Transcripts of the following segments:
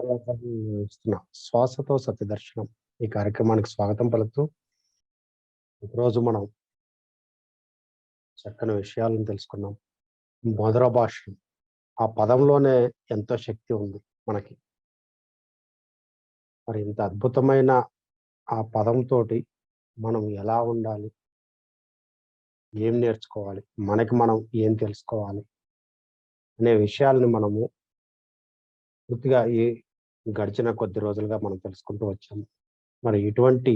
ఇస్తున్న శ్వాసతో సత్యదర్శనం ఈ కార్యక్రమానికి స్వాగతం పలుకుతూ ఈరోజు మనం చక్కని విషయాలను తెలుసుకున్నాం. మధుర భాషణం ఆ పదంలోనే ఎంతో శక్తి ఉంది మనకి. మరి ఇంత అద్భుతమైన ఆ పదంతోటి మనం ఎలా ఉండాలి, ఏం నేర్చుకోవాలి, మనకి మనం ఏం తెలుసుకోవాలి అనే విషయాల్ని మనము పూర్తిగా ఈ గడిచిన కొద్ది రోజులుగా మనం తెలుసుకుంటూ వచ్చాము. మరి ఇటువంటి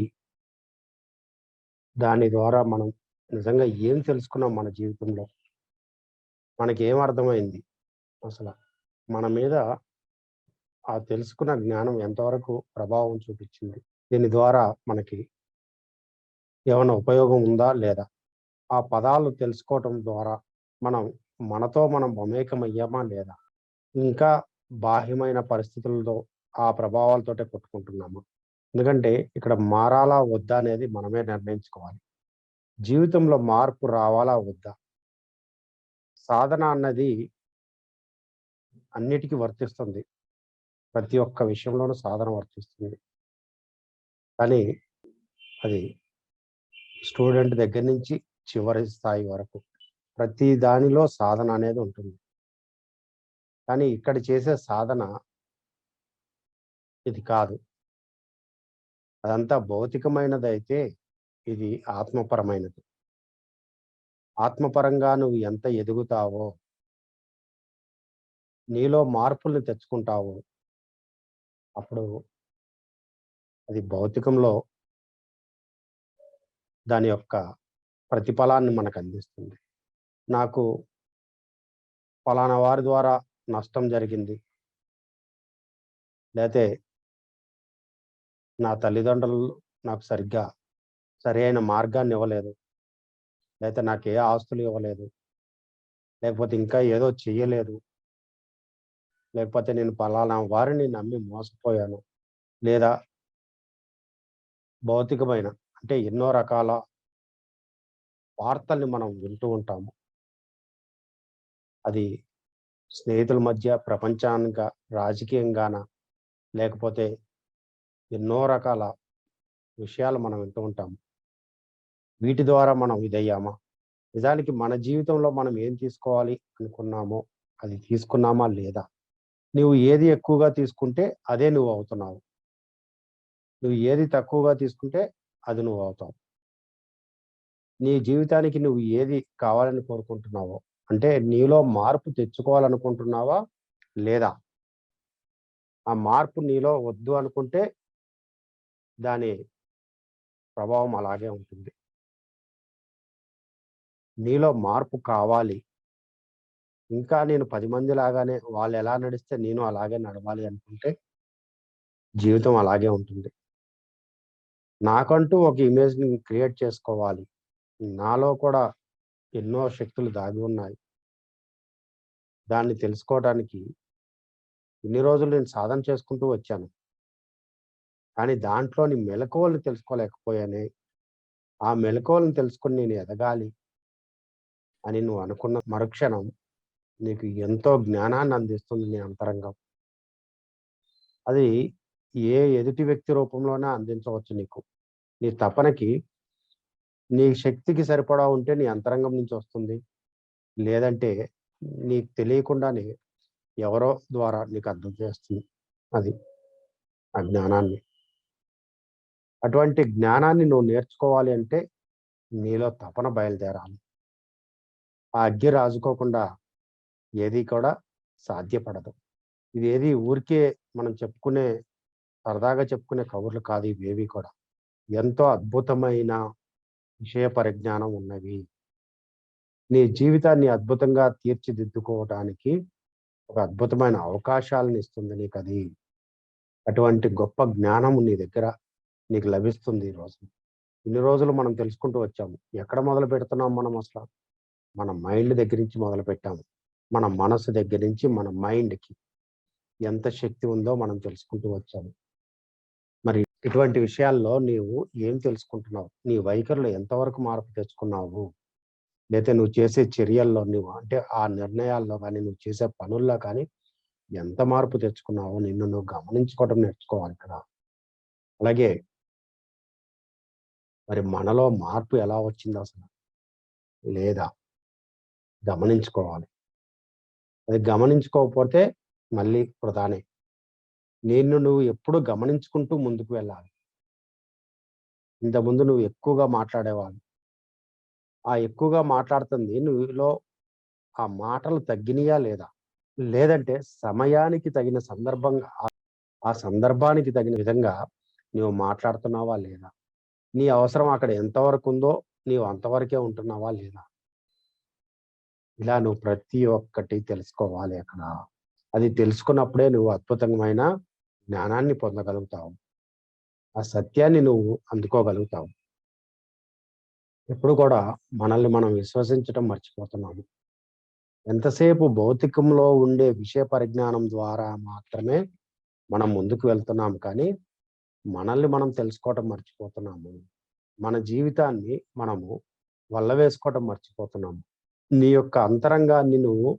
దాని ద్వారా మనం నిజంగా ఏం తెలుసుకున్నాం మన జీవితంలో? మనకేం అర్థమైంది అసల? మన మీద ఆ తెలుసుకున్న జ్ఞానం ఎంతవరకు ప్రభావం చూపించింది? దీని ద్వారా మనకి ఏమన్నా ఉపయోగం ఉందా? లేదా? ఆ పదాలు తెలుసుకోవటం ద్వారా మనం మనతో మనం మమేకమయ్యామా? లేదా? ఇంకా బాహ్యమైన పరిస్థితులతో ఆ ప్రభావాలతోటే కొట్టుకుంటున్నామా? ఎందుకంటే ఇక్కడ మారాలా? వద్దా? అనేది మనమే నిర్ణయించుకోవాలి. జీవితంలో మార్పు రావాలా? వద్దా? సాధన అన్నది అన్నిటికీ వర్తిస్తుంది. ప్రతి ఒక్క విషయంలోనూ సాధన వర్తిస్తుంది. కానీ అది స్టూడెంట్ దగ్గర నుంచి చివరి స్థాయి వరకు ప్రతి దానిలో సాధన అనేది ఉంటుంది. కానీ ఇక్కడ చేసే సాధన ఇది కాదు. అదంతా భౌతికమైనదైతే ఇది ఆత్మపరమైనది. ఆత్మపరంగా నువ్వు ఎంత ఎదుగుతావో, నీలో మార్పుల్ని తెచ్చుకుంటావో, అప్పుడు అది భౌతికంలో దాని యొక్క ప్రతిఫలాన్ని మనకు అందిస్తుంది. నాకు ఫలానా వారి ద్వారా నష్టం జరిగింది. లేతే నా తల్లిదండ్రులు నాకు సరైన మార్గాన్ని ఇవ్వలేదు. లేతే నాకే ఆస్తులు ఇవ్వలేదు. లేకపోతే ఇంకా ఏదో చెయ్యలేదు. లేకపోతే నేను పలానా వారిని నమ్మి మోసపోయాను. లేదా భౌతికమైన అంటే ఎన్నో రకాల వార్తల్ని మనం వింటూ ఉంటాము. అది స్నేహితుల మధ్య, ప్రపంచానిక, రాజకీయంగాన, లేకపోతే ఎన్నో రకాల విషయాలు మనం వింటూ ఉంటాము. వీటి ద్వారా మనం ఇదయ్యామా? నిజానికి మన జీవితంలో మనం ఏం తీసుకోవాలి అనుకున్నామో అది తీసుకున్నామా? లేదా? నువ్వు ఏది ఎక్కువగా తీసుకుంటే అదే నువ్వు అవుతున్నావు. నువ్వు ఏది తక్కువగా తీసుకుంటే అది నువ్వు అవుతావు. నీ జీవితానికి నువ్వు ఏది కావాలని కోరుకుంటున్నావో, అంటే నీలో మార్పు తెచ్చుకోవాలనుకుంటున్నావా? లేదా? ఆ మార్పు నీలో వద్దు అనుకుంటే దాని ప్రభావం అలాగే ఉంటుంది. నీలో మార్పు కావాలి. ఇంకా నేను 10 మంది లాగానే వాళ్ళెలా నడిస్తే నేను అలాగే నడవాలి అనుకుంటే జీవితం అలాగే ఉంటుంది. నాకంటూ ఒక ఇమేజ్‌ని క్రియేట్ చేసుకోవాలి. నాలో కూడా ఎన్నో శక్తులు దాగి ఉన్నాయి. దాన్ని తెలుసుకోవడానికి ఇన్ని రోజులు నేను సాధన చేసుకుంటూ వచ్చాను. కానీ దాంట్లోని మెళకువలు తెలుసుకోలేకపోయానే. ఆ మెళకువలను తెలుసుకొని నేను ఎదగాలి అని నువ్వు అనుకున్న మరుక్షణం నీకు ఎంతో జ్ఞానాన్ని అందిస్తుంది నీ అంతరంగం. అది ఏ ఎదుటి వ్యక్తి రూపంలోనే అందించవచ్చు నీకు. నీ తపనకి, నీ శక్తికి సరిపడా ఉంటే నీ అంతరంగం నుంచి వస్తుంది. లేదంటే నీకు తెలియకుండానే ఎవరో ద్వారా నీకు అర్థం చేస్తుంది అది ఆ జ్ఞానాన్ని. అటువంటి జ్ఞానాన్ని నువ్వు నేర్చుకోవాలి అంటే నీలో తపన బయలుదేరాలి. ఆ అగ్గి రాజుకోకుండా ఏది కూడా సాధ్యపడదు. ఇదేది ఊరికే మనం సరదాగా చెప్పుకునే కబుర్లు కాదు ఇవేవి కూడా. ఎంతో అద్భుతమైన విషయ పరిజ్ఞానం ఉన్నవి. నీ జీవితాన్ని అద్భుతంగా తీర్చిదిద్దుకోవటానికి ఒక అద్భుతమైన అవకాశాలను ఇస్తుంది నీకది. అటువంటి గొప్ప జ్ఞానము నీ దగ్గర నీకు లభిస్తుంది ఈరోజు. ఇన్ని రోజులు మనం తెలుసుకుంటూ వచ్చాము. ఎక్కడ మొదలుపెడుతున్నాం మనం అసల? మన మైండ్ దగ్గర నుంచి మొదలుపెట్టాము. మన మనసు దగ్గర నుంచి మన మైండ్‌కి ఎంత శక్తి ఉందో మనం తెలుసుకుంటూ వచ్చాము. మరి ఇటువంటి విషయాల్లో నీవు ఏం తెలుసుకుంటున్నావు? నీ వైఖరిలో ఎంతవరకు మార్పు తెచ్చుకున్నావు? లేతే నువ్వు చేసే చర్యల్లో నువ్వు అంటే ఆ నిర్ణయాల్లో గాని, నువ్వు చేసే పనుల్లో కానీ ఎంత మార్పు తెచ్చుకున్నావో నిన్ను నువ్వు గమనించుకోవడం నేర్చుకోవాలి కదా! అలాగే మరి మనలో మార్పు ఎలా వచ్చిందసలు? లేదా గమనించుకోవాలి. అది గమనించుకోకపోతే మళ్ళీ వృధానే. నిన్ను నువ్వు ఎప్పుడు గమనించుకుంటూ ముందుకు వెళ్ళాలి. ఇంతకుముందు నువ్వు ఎక్కువగా మాట్లాడేవాడివి. ఆ ఎక్కువగా మాట్లాడుతుంది నీలో ఆ మాటలు తగ్గినయా లేదా? లేదంటే సమయానికి తగిన సందర్భంగా ఆ సందర్భానికి తగిన విధంగా నువ్వు మాట్లాడుతున్నావా లేదా? నీ అవసరం అక్కడ ఎంతవరకుందో నీవు అంతవరకే ఉంటున్నావా లేదా? ఇలా నువ్వు ప్రతి ఒక్కటి తెలుసుకోవాలి అక్కడ. అది తెలుసుకున్నప్పుడే నువ్వు అద్భుతమైన జ్ఞానాన్ని పొందగలుగుతావు. ఆ సత్యాన్ని నువ్వు అందుకోగలుగుతావు. ఎప్పుడు కూడా మనల్ని మనం విశ్వసించటం మర్చిపోతున్నాము. ఎంతసేపు భౌతికంలో ఉండే విషయ పరిజ్ఞానం ద్వారా మాత్రమే మనం ముందుకు వెళ్తున్నాం కానీ, మనల్ని మనం తెలుసుకోవటం మర్చిపోతున్నాము. మన జీవితాన్ని మనము వల్లవేసుకోవటం మర్చిపోతున్నాము. నీ యొక్క అంతరంగాన్ని నువ్వు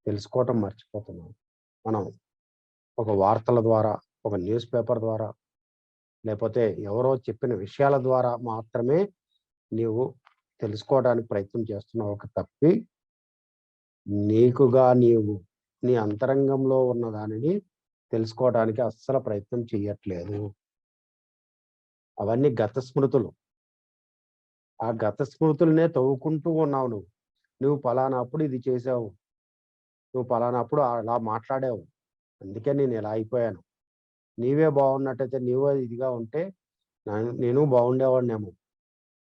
తెలుసుకోవటం మర్చిపోతున్నావు. మనం ఒక వార్తల ద్వారా, ఒక న్యూస్ పేపర్ ద్వారా, లేపోతే ఎవరో చెప్పిన విషయాల ద్వారా మాత్రమే నీవు తెలుసుకోవడానికి ప్రయత్నం చేస్తున్నావు తప్పి, నీవు నీ అంతరంగంలో ఉన్న దానిని తెలుసుకోవడానికి అస్సలు ప్రయత్నం చెయ్యట్లేదు. అవన్నీ గత స్మృతులు. ఆ గత స్మృతులనే తవ్వుకుంటూ ఉన్నావు నువ్వు. నువ్వు పలానప్పుడు ఇది చేశావు. నువ్వు పలానప్పుడు అలా మాట్లాడావు. అందుకే నేను ఇలా అయిపోయాను. నీవే బాగున్నట్టయితే నీవే ఇదిగా ఉంటే నేను బాగుండేవాడినేమో.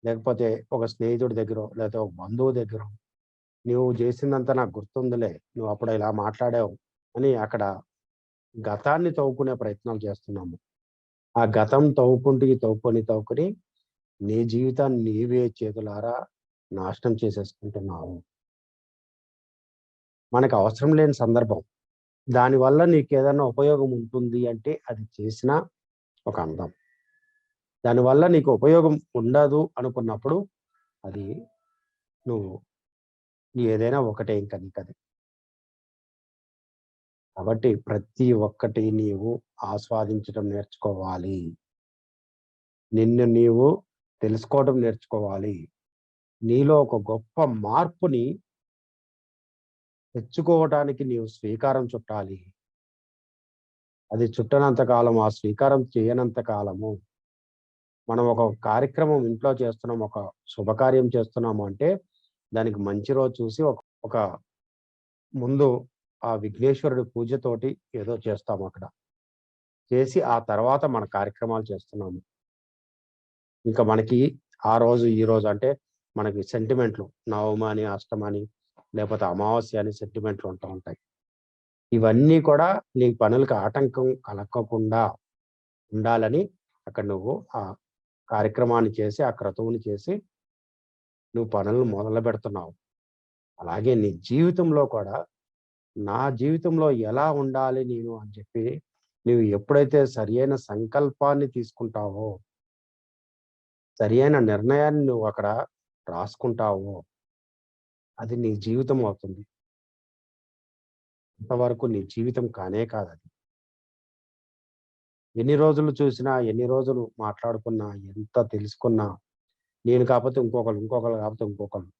లేకపోతే ఒక స్నేహితుడి దగ్గరో, లేకపోతే ఒక బంధువు దగ్గరో, "నువ్వు చేసిందంతా నాకు గుర్తుందిలే. నువ్వు అప్పుడు ఇలా మాట్లాడావు" అని అక్కడ గతాన్ని తవ్వుకునే ప్రయత్నాలు చేస్తున్నాము. ఆ గతం తవ్వుకొని నీ జీవితాన్ని నీవే చేతులారా నాశనం చేసేసుకుంటున్నావు. మనకు అవసరం లేని సందర్భం. దానివల్ల నీకేదన్నా ఉపయోగం ఉంటుంది అంటే అది చేసినా ఒక అందం. దానివల్ల నీకు ఉపయోగం ఉండదు అనుకున్నప్పుడు అది నువ్వు ఏదైనా ఒకటే ఇంక నీకది. కాబట్టి ప్రతి ఒక్కటి నీవు ఆస్వాదించడం నేర్చుకోవాలి. నిన్ను నీవు తెలుసుకోవడం నేర్చుకోవాలి. నీలో ఒక గొప్ప మార్పుని తెచ్చుకోవటానికి నీవు శ్రీకారం చుట్టాలి. అది చుట్టనంత కాలం, ఆ స్వీకారం చేయనంత కాలము మనం ఒక కార్యక్రమం ఇంట్లో చేస్తున్నాం, ఒక శుభకార్యం చేస్తున్నాము అంటే, దానికి మంచి రోజు చూసి ఒక ఒక ముందు ఆ విఘ్నేశ్వరుడి పూజతోటి ఏదో చేస్తామక్కడ. చేసి ఆ తర్వాత మన కార్యక్రమాలు చేస్తున్నాము. ఇంకా మనకి ఆ రోజు, ఈ రోజు అంటే మనకి సెంటిమెంట్లు నవమని, అష్టమని, లేపోతే అమావాస్య అని సెంటిమెంట్లు ఉంటూ ఉంటాయి. ఇవన్నీ కూడా నీ పనులకి ఆటంకం కలగకుండా ఉండాలని అక్కడ నువ్వు ఆ కార్యక్రమాన్ని చేసి, ఆ క్రతువుని చేసి నువ్వు పనులను మొదలుపెడుతున్నావు. అలాగే నీ జీవితంలో కూడా, నా జీవితంలో ఎలా ఉండాలి నేను అని చెప్పి, నువ్వు ఎప్పుడైతే సరియైన సంకల్పాన్ని తీసుకుంటావో, సరియైన నిర్ణయాన్ని నువ్వు అక్కడ రాసుకుంటావో, అది నీ జీవితం అవుతుంది. అంతవరకు నీ జీవితం కానే కాదది. ఎన్ని రోజులు చూసినా, ఎన్ని రోజులు మాట్లాడుకున్నా, ఎంత తెలుసుకున్నా, నేను కాపోతే ఇంకొకళ్ళు, ఇంకొకళ్ళు కాపోతే ఇంకొకళ్ళు.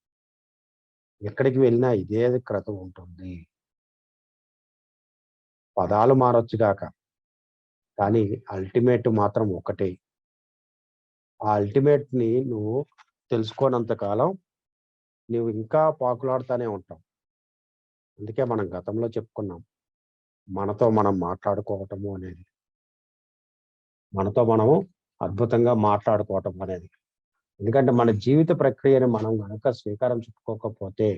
ఎక్కడికి వెళ్ళినా ఇదే క్రతువు ఉంటుంది. పదాలు మారొచ్చు గాక, కానీ అల్టిమేట్ మాత్రం ఒకటే. ఆ అల్టిమేట్‌ని నువ్వు తెలుసుకోనంత కాలం నువ్వు ఇంకా పాకులాడుతానే ఉంటావు. అందుకే మనం గతంలో చెప్పుకున్నాం. మనతో మనం మాట్లాడుకోవటము అనేది. మనతో మనము అద్భుతంగా మాట్లాడుకోవటం అనేది. ఎందుకంటే మన జీవిత ప్రక్రియని మనం గనక శ్రీకారం చుట్టుకోకపోతే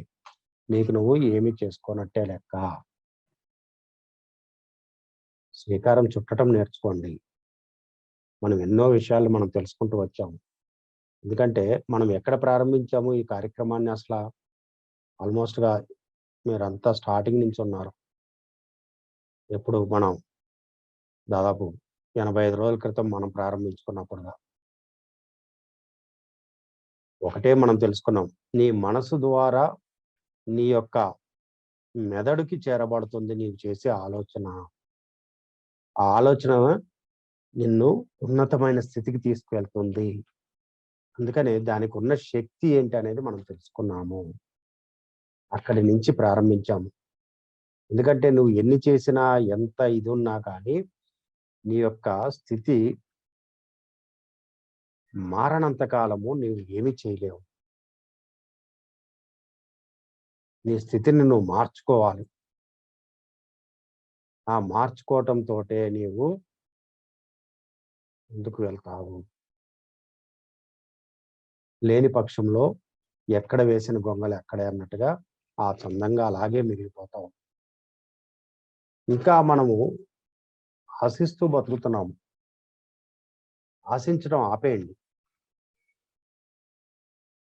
నీకు నువ్వు ఏమి చేసుకోనట్టే లెక్క. శ్రీకారం చుట్టటం నేర్చుకోండి. మనం ఎన్నో విషయాలు మనం తెలుసుకుంటూ వచ్చాము. ఎందుకంటే మనం ఎక్కడ ప్రారంభించాము ఈ కార్యక్రమాన్ని ఆల్‌మోస్ట్‌గా మీరంతా స్టార్టింగ్ నుంచి ఉన్నారు. ఎప్పుడు మనం దాదాపు 85 రోజుల క్రితం మనం ప్రారంభించుకున్నప్పుడుగా. ఒకటే మనం తెలుసుకున్నాం. నీ మనసు ద్వారా నీ యొక్క మెదడుకి చేరబడుతుంది నీవు చేసే ఆలోచన. ఆ ఆలోచన నిన్ను ఉన్నతమైన స్థితికి తీసుకువెళ్తుంది. అందుకనే దానికున్న శక్తి ఏంటనేది మనం తెలుసుకున్నాము. అక్కడి నుంచి ప్రారంభించాము. ఎందుకంటే నువ్వు ఎన్ని చేసినా, ఎంత ఇదున్నా కానీ, నీ యొక్క స్థితి మారనంత కాలము నీవు ఏమి చేయలేవు. నీ స్థితిని నువ్వు మార్చుకోవాలి. ఆ మార్చుకోవటంతోటే నీవు ముందుకు వెళ్తావు. లేని పక్షంలో ఎక్కడ వేసిన గొంగళి అక్కడే అన్నట్టుగా ఆ చందంగా అలాగే మిగిలిపోతావు. ఇంకా మనము ఆశిస్తూ బతుకుతున్నాము. ఆశించడం ఆపేయండి.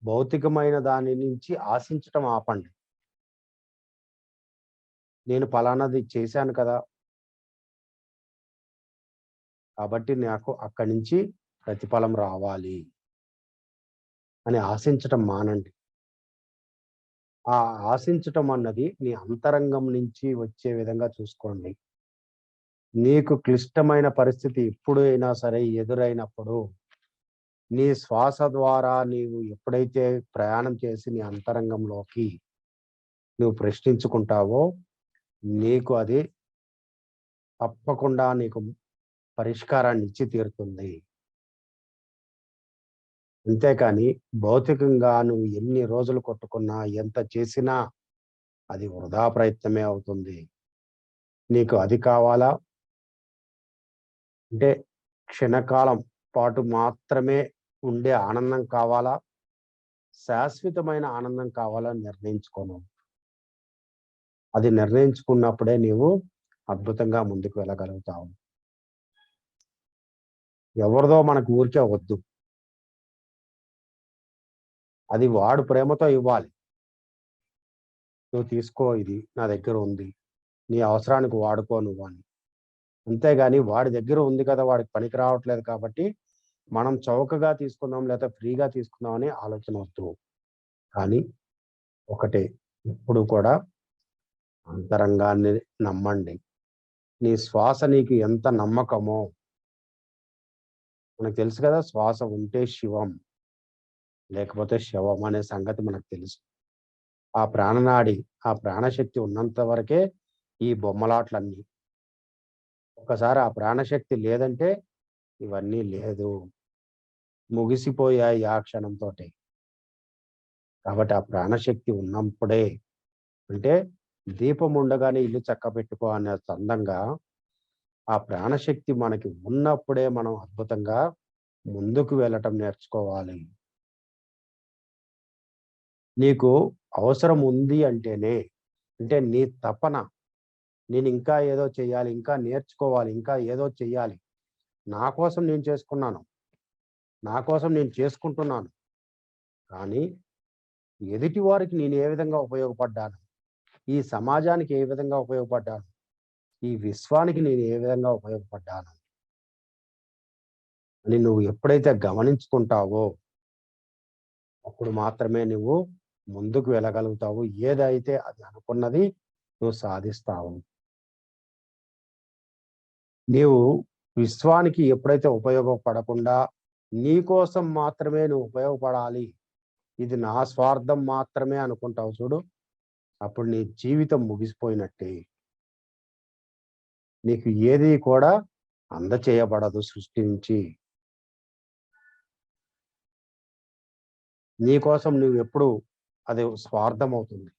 భౌతికమైన దాని నుంచి ఆశించటం ఆపండి. నేను పలానాది చేశాను కదా! కాబట్టి నాకు అక్కడి నుంచి ప్రతిఫలం రావాలి అని ఆశించటం మానండి. ఆ ఆశించటం అన్నది నీ అంతరంగం నుంచి వచ్చే విధంగా చూసుకోండి. నీకు క్లిష్టమైన పరిస్థితి ఎప్పుడైనా సరే ఎదురైనప్పుడు, నీ శ్వాస ద్వారా నీవు ఎప్పుడైతే ప్రయాణం చేసి నీ అంతరంగంలోకి నువ్వు ప్రశ్నించుకుంటావో, నీకు అది తప్పకుండా నీకు పరిష్కారాన్ని ఇచ్చి తీరుతుంది. అంతేకాని భౌతికంగా నువ్వు ఎన్ని రోజులు కొట్టుకున్నా, ఎంత చేసినా అది వృధా ప్రయత్నమే అవుతుంది. నీకు అది కావాలా? అంటే క్షణకాలం పాటు మాత్రమే ఉండే ఆనందం కావాలా? శాశ్వతమైన ఆనందం కావాలా అని నిర్ణయించుకోను. అది నిర్ణయించుకున్నప్పుడే నీవు అద్భుతంగా ముందుకు వెళ్ళగలుగుతావు. ఎవరిదో మనకు ఊరికే వద్దు. అది వాడు ప్రేమతో ఇవ్వాలి. నువ్వు తీసుకో, ఇది నా దగ్గర ఉంది. నీ అవసరానికి వాడుకో నువ్వు అని. అంతేగాని వాడి దగ్గర ఉంది కదా! వాడికి పనికి రావట్లేదు కాబట్టి మనం చౌకగా తీసుకుందాం లేకపోతే ఫ్రీగా తీసుకుందాం అనే ఆలోచన వద్దు. కానీ ఒకటే, ఎప్పుడు కూడా అంతరంగాన్ని నమ్మండి. నీ శ్వాస నీకు ఎంత నమ్మకమో, మనకు తెలుసు కదా! శ్వాస ఉంటే శివం, లేకపోతే శవం అనే సంగతి మనకు తెలుసు. ఆ ప్రాణనాడి, ఆ ప్రాణశక్తి ఉన్నంత వరకే ఈ బొమ్మలాటలన్నీ. ఒక్కసారి ఆ ప్రాణశక్తి లేదంటే ఇవన్నీ లేదు. ముగిసిపోయాయి ఆ క్షణంతోటే. కాబట్టి ఆ ప్రాణశక్తి ఉన్నప్పుడే, అంటే దీపం ఉండగానే ఇల్లు చక్కబెట్టుకో అనే చందంగా ఆ ప్రాణశక్తి మనకి ఉన్నప్పుడే మనం అద్భుతంగా ముందుకు వెళ్ళటం నేర్చుకోవాలి. నీకు అవసరం ఉంది అంటేనే, అంటే నీ తపన, నేను ఇంకా ఏదో చేయాలి, ఇంకా నేర్చుకోవాలి, ఇంకా ఏదో చెయ్యాలి. నా కోసం నేను చేసుకున్నాను. నా కోసం నేను చేసుకుంటున్నాను. కానీ ఎదుటి వారికి నేను ఏ విధంగా ఉపయోగపడ్డాను? ఈ సమాజానికి ఏ విధంగా ఉపయోగపడ్డాను? ఈ విశ్వానికి నేను ఏ విధంగా ఉపయోగపడ్డాను? అని నువ్వు ఎప్పుడైతే గమనించుకుంటావో, అప్పుడు మాత్రమే నువ్వు ముందుకు వెళ్ళగలుగుతావు. ఏదైతే అది అనుకున్నది నువ్వు సాధిస్తావు. నీవు విశ్వానికి ఎప్పుడైతే ఉపయోగపడకుండా, నీ కోసం మాత్రమే నువ్వు ఉపయోగపడాలి, ఇది నా స్వార్థం మాత్రమే అనుకుంటావు చూడు, అప్పుడు నీ జీవితం ముగిసిపోయినట్టే. నీకు ఏది కూడా అందచేయబడదు సృష్టి నుంచి. నీ కోసం నువ్వెప్పుడు అది స్వార్థమవుతుంది.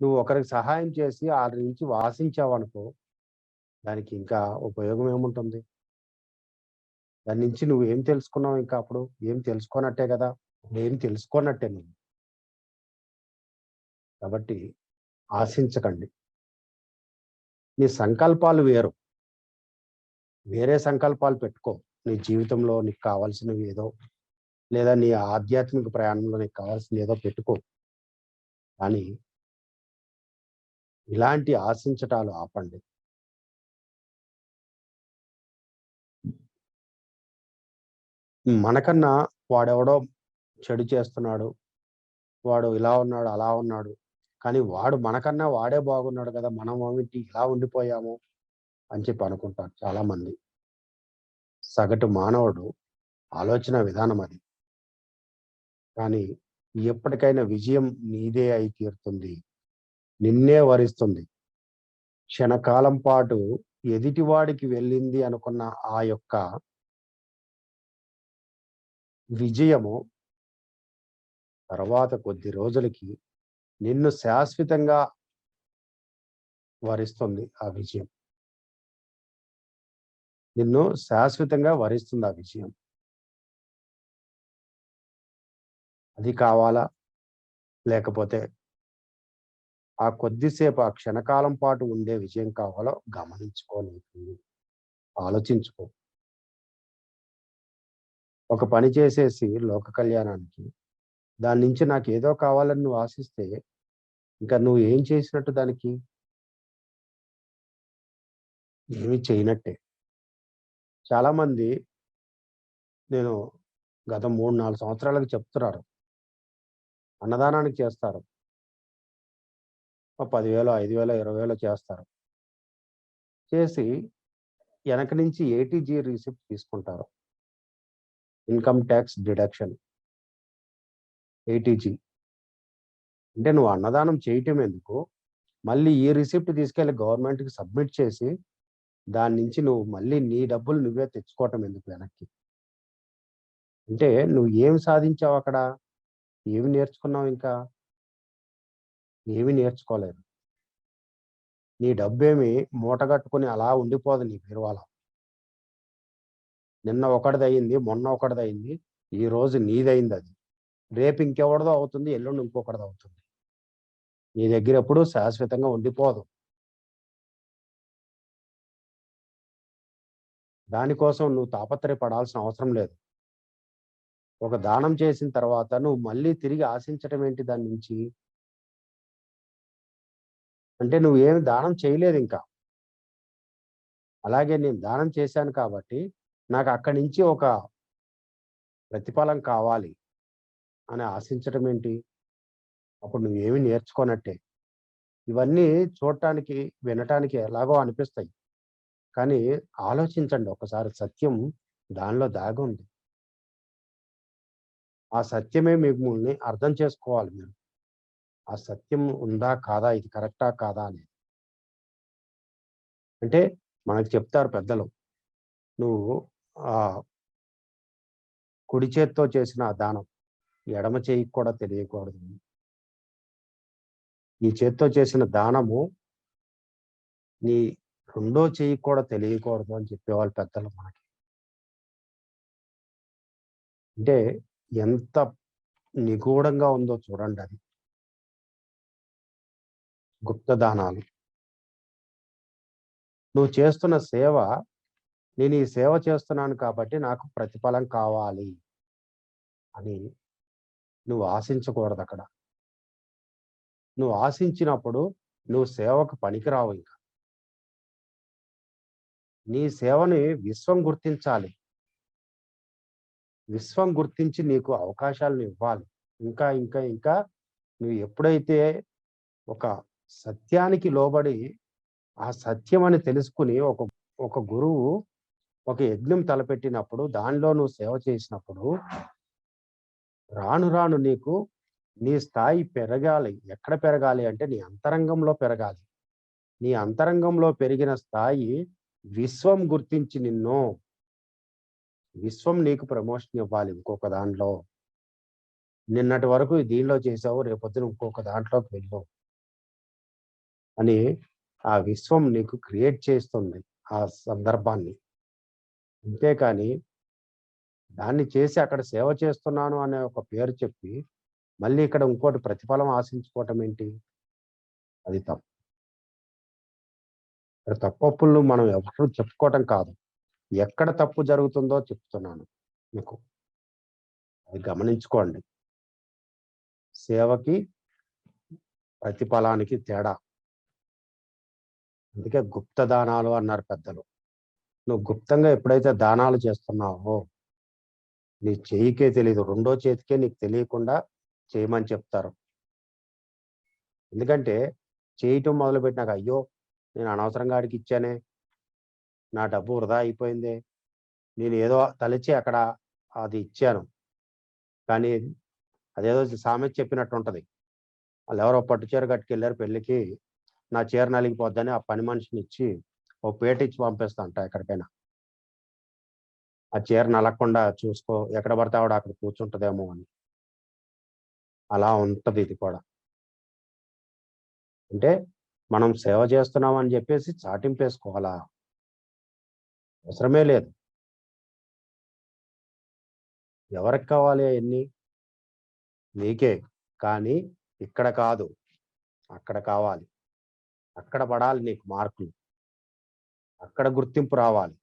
నువ్వు ఒకరికి సహాయం చేసి ఆళ్ళ నుంచి ఆశించావనుకో, దానికి ఇంకా ఉపయోగం ఏముంటుంది? దాని నుంచి నువ్వేం తెలుసుకున్నావు ఇంకా అప్పుడు? ఏం తెలుసుకోనట్టే గదా! ఏం తెలుసుకోనట్టే నువ్వు. కాబట్టి ఆశించకండి. నీ సంకల్పాలు వేరు. వేరే సంకల్పాలు పెట్టుకో. నీ జీవితంలో నీకు కావాల్సినవి ఏదో, లేదా నీ ఆధ్యాత్మిక ప్రయాణంలో నీకు కావాల్సింది ఏదో పెట్టుకో. కానీ ఇలాంటి ఆశించటాలు ఆపండి. మనకన్నా వాడెవడో చెడు చేస్తున్నాడు. వాడు ఇలా ఉన్నాడు, అలా ఉన్నాడు. కానీ వాడు మనకన్నా వాడే బాగున్నాడు కదా! మనం ఏమిటి ఇలా ఉండిపోయాము అని చెప్పి అనుకుంటారు చాలామంది. సగటు మానవుడు ఆలోచన విధానం అది. కానీ ఎప్పటికైనా విజయం నీదే అయి తీరుతుంది. నిన్నే వరిస్తుంది. క్షణకాలం పాటు ఎదుటివాడికి వెళ్ళింది అనుకున్న ఆ యొక్క విజయము తర్వాత కొద్ది రోజులకి నిన్ను శాశ్వతంగా వరిస్తుంది ఆ విజయం. నిన్ను శాశ్వతంగా వరిస్తుంది ఆ విజయం. అది కావాలా? లేకపోతే ఆ కొద్దిసేపు ఆ క్షణకాలం పాటు ఉండే విజయం కావాలో గమనించుకో నీకు. ఆలోచించుకో. ఒక పని చేసేసి లోక కళ్యాణానికి దాని నుంచి నాకేదో కావాలని నువ్వు ఆశిస్తే, ఇంకా నువ్వు ఏం చేసినట్టు దానికి? ఏమి చేయనట్టే. చాలామంది నేను గత 3, 4 సంవత్సరాలుగా చెప్తున్నారు. అన్నదానానికి చేస్తారు. ఓ 10,000, 5,000, 20,000 చేస్తారు. చేసి ఎనక నుంచి ఏటీజీ రిసిప్ట్ తీసుకుంటారు. Income tax deduction ATG. అంటే నువ్వు అన్నదానం చేయటం ఎందుకు? మళ్ళీ ఈ రిసిప్ట్ తీసుకెళ్ళి గవర్నమెంట్‌కి సబ్మిట్ చేసి, దాని నుంచి నువ్వు మళ్ళీ నీ డబ్బులు నువ్వే తెచ్చుకోవటం ఎందుకు వెనక్కి? అంటే నువ్వు ఏమి సాధించావక్కడ? ఏమి నేర్చుకున్నావు ఇంకా? ఏమి నేర్చుకోలేదు. నీ డబ్బేమి మూటగట్టుకొని అలా ఉండిపోదు నీ బీరువాలో. నిన్న ఒకడిదయింది, మొన్న ఒకడిదయింది, ఈరోజు నీదయిందది. రేపు ఇంకెవడిదో అవుతుంది, ఎల్లుండి ఇంకొకడిదవుతుంది. నీ దగ్గర ఎప్పుడూ శాశ్వతంగా ఉండిపోదు. దానికోసం నువ్వు తాపత్రయపడాల్సిన అవసరం లేదు. ఒక దానం చేసిన తర్వాత నువ్వు మళ్ళీ తిరిగి ఆశించటం ఏంటి దాని నుంచి? అంటే నువ్వేమి దానం చేయలేదింకా. అలాగే నేను దానం చేశాను కాబట్టి, నాకు అక్కడి నుంచి ఒక ప్రతిఫలం కావాలి అని ఆశించటం ఏంటి? అప్పుడు నువ్వేమి నేర్చుకోనట్టే. ఇవన్నీ చూడటానికి, వినటానికి ఎలాగో అనిపిస్తాయి. కానీ ఆలోచించండి ఒకసారి సత్యం దానిలో దాగుంది. ఆ సత్యమే మిమ్మల్ని అర్థం చేసుకోవాలి మీరు. ఆ సత్యం ఉందా? కాదా? ఇది కరెక్టా? కాదా? అని. అంటే మనకు చెప్తారు పెద్దలు. నువ్వు ఆహ్, కుడి చేత్తో చేసిన ఆ దానం ఎడమ చెయ్యికి కూడా తెలియకూడదు. ఈ చేత్తో చేసిన దానము నీ రెండో చెయ్యికి కూడా తెలియకూడదు అని చెప్పేవాళ్ళు పెద్దలు మనకి. అంటే ఎంత నిగూఢంగా ఉందో చూడండది. గుప్తదానాలు. నువ్వు చేస్తున్న సేవ, నేను ఈ సేవ చేస్తున్నాను కాబట్టి నాకు ప్రతిఫలం కావాలి అని నువ్వు ఆశించకూడదక్కడ. నువ్వు ఆశించినప్పుడు నువ్వు సేవకు పనికిరావు ఇంక. నీ సేవని విశ్వం గుర్తించాలి. విశ్వం గుర్తించి నీకు అవకాశాలను ఇవ్వాలి. ఇంకా, ఇంకా, ఇంకా నువ్వు ఎప్పుడైతే ఒక సత్యానికి లోబడి, ఆ సత్యం అని తెలుసుకొని ఒక ఒక గురువు ఒక యజ్ఞం తలపెట్టినప్పుడు, దానిలో నువ్వు సేవ చేసినప్పుడు, రాను రాను నీకు నీ స్థాయి పెరగాలి. ఎక్కడ పెరగాలి అంటే నీ అంతరంగంలో పెరగాలి. నీ అంతరంగంలో పెరిగిన స్థాయి విశ్వం గుర్తించి విశ్వం నీకు ప్రమోషన్ ఇవ్వాలి ఇంకొక దాంట్లో. నిన్నటి వరకు దీనిలో చేసావు, రేపొద్దున ఇంకొక దాంట్లోకి వెళ్ళు అని ఆ విశ్వం నీకు క్రియేట్ చేస్తుంది ఆ సందర్భాన్ని. అంతేకాని దాన్ని చేసి అక్కడ సేవ చేస్తున్నాను అనే ఒక పేరు చెప్పి, మళ్ళీ ఇక్కడ ఇంకోటి ప్రతిఫలం ఆశించుకోవటం ఏంటి? అది తప్పు. ఇక్కడ తప్పొప్పులు మనం ఎవరు చెప్పుకోవటం కాదు. ఎక్కడ తప్పు జరుగుతుందో చెప్తున్నాను మీకు. అది గమనించుకోండి. సేవకి, ప్రతిఫలానికి తేడా. అందుకే గుప్త దానాలు అన్నారు పెద్దలు. నువ్వు గుప్తంగా ఎప్పుడైతే దానాలు చేస్తున్నావో, నీ చెయ్యికే తెలీదు. రెండో చేతికే నీకు తెలియకుండా చేయమని చెప్తారు. ఎందుకంటే చేయటం మొదలుపెట్టినాక అయ్యో! నేను అనవసరంగా ఆడికి ఇచ్చానే. నా డబ్బు వృధా అయిపోయిందే. నేను ఏదో తలచి అక్కడ అది ఇచ్చాను. కానీ అదేదో సామెత చెప్పినట్టు ఉంటది. ఆళ్ళెవరో పట్టు చీర కట్టుకెళ్లారు పెళ్ళికి. నా చీర నలిగిపోద్దని ఆ పని మనిషినిచ్చి ఓ పీట ఇచ్చి పంపిస్తాంట ఎక్కడికైనా. ఆ చీర నలగకుండా చూసుకో. ఎక్కడ పడితే ఆవిడ అక్కడ కూర్చుంటదేమో అని. అలా ఉంటది ఇది కూడా. అంటే మనం సేవ చేస్తున్నాం అని జెప్పేసి చాటింపేసుకోవాలా? అవసరమే లేదు. ఎవరికి కావాలి అయన్నీ? నీకే. కానీ ఇక్కడ కాదు. అక్కడ కావాలి. అక్కడ పడాలి నీకు మార్కులు. అక్కడ గుర్తింపు రావాలి.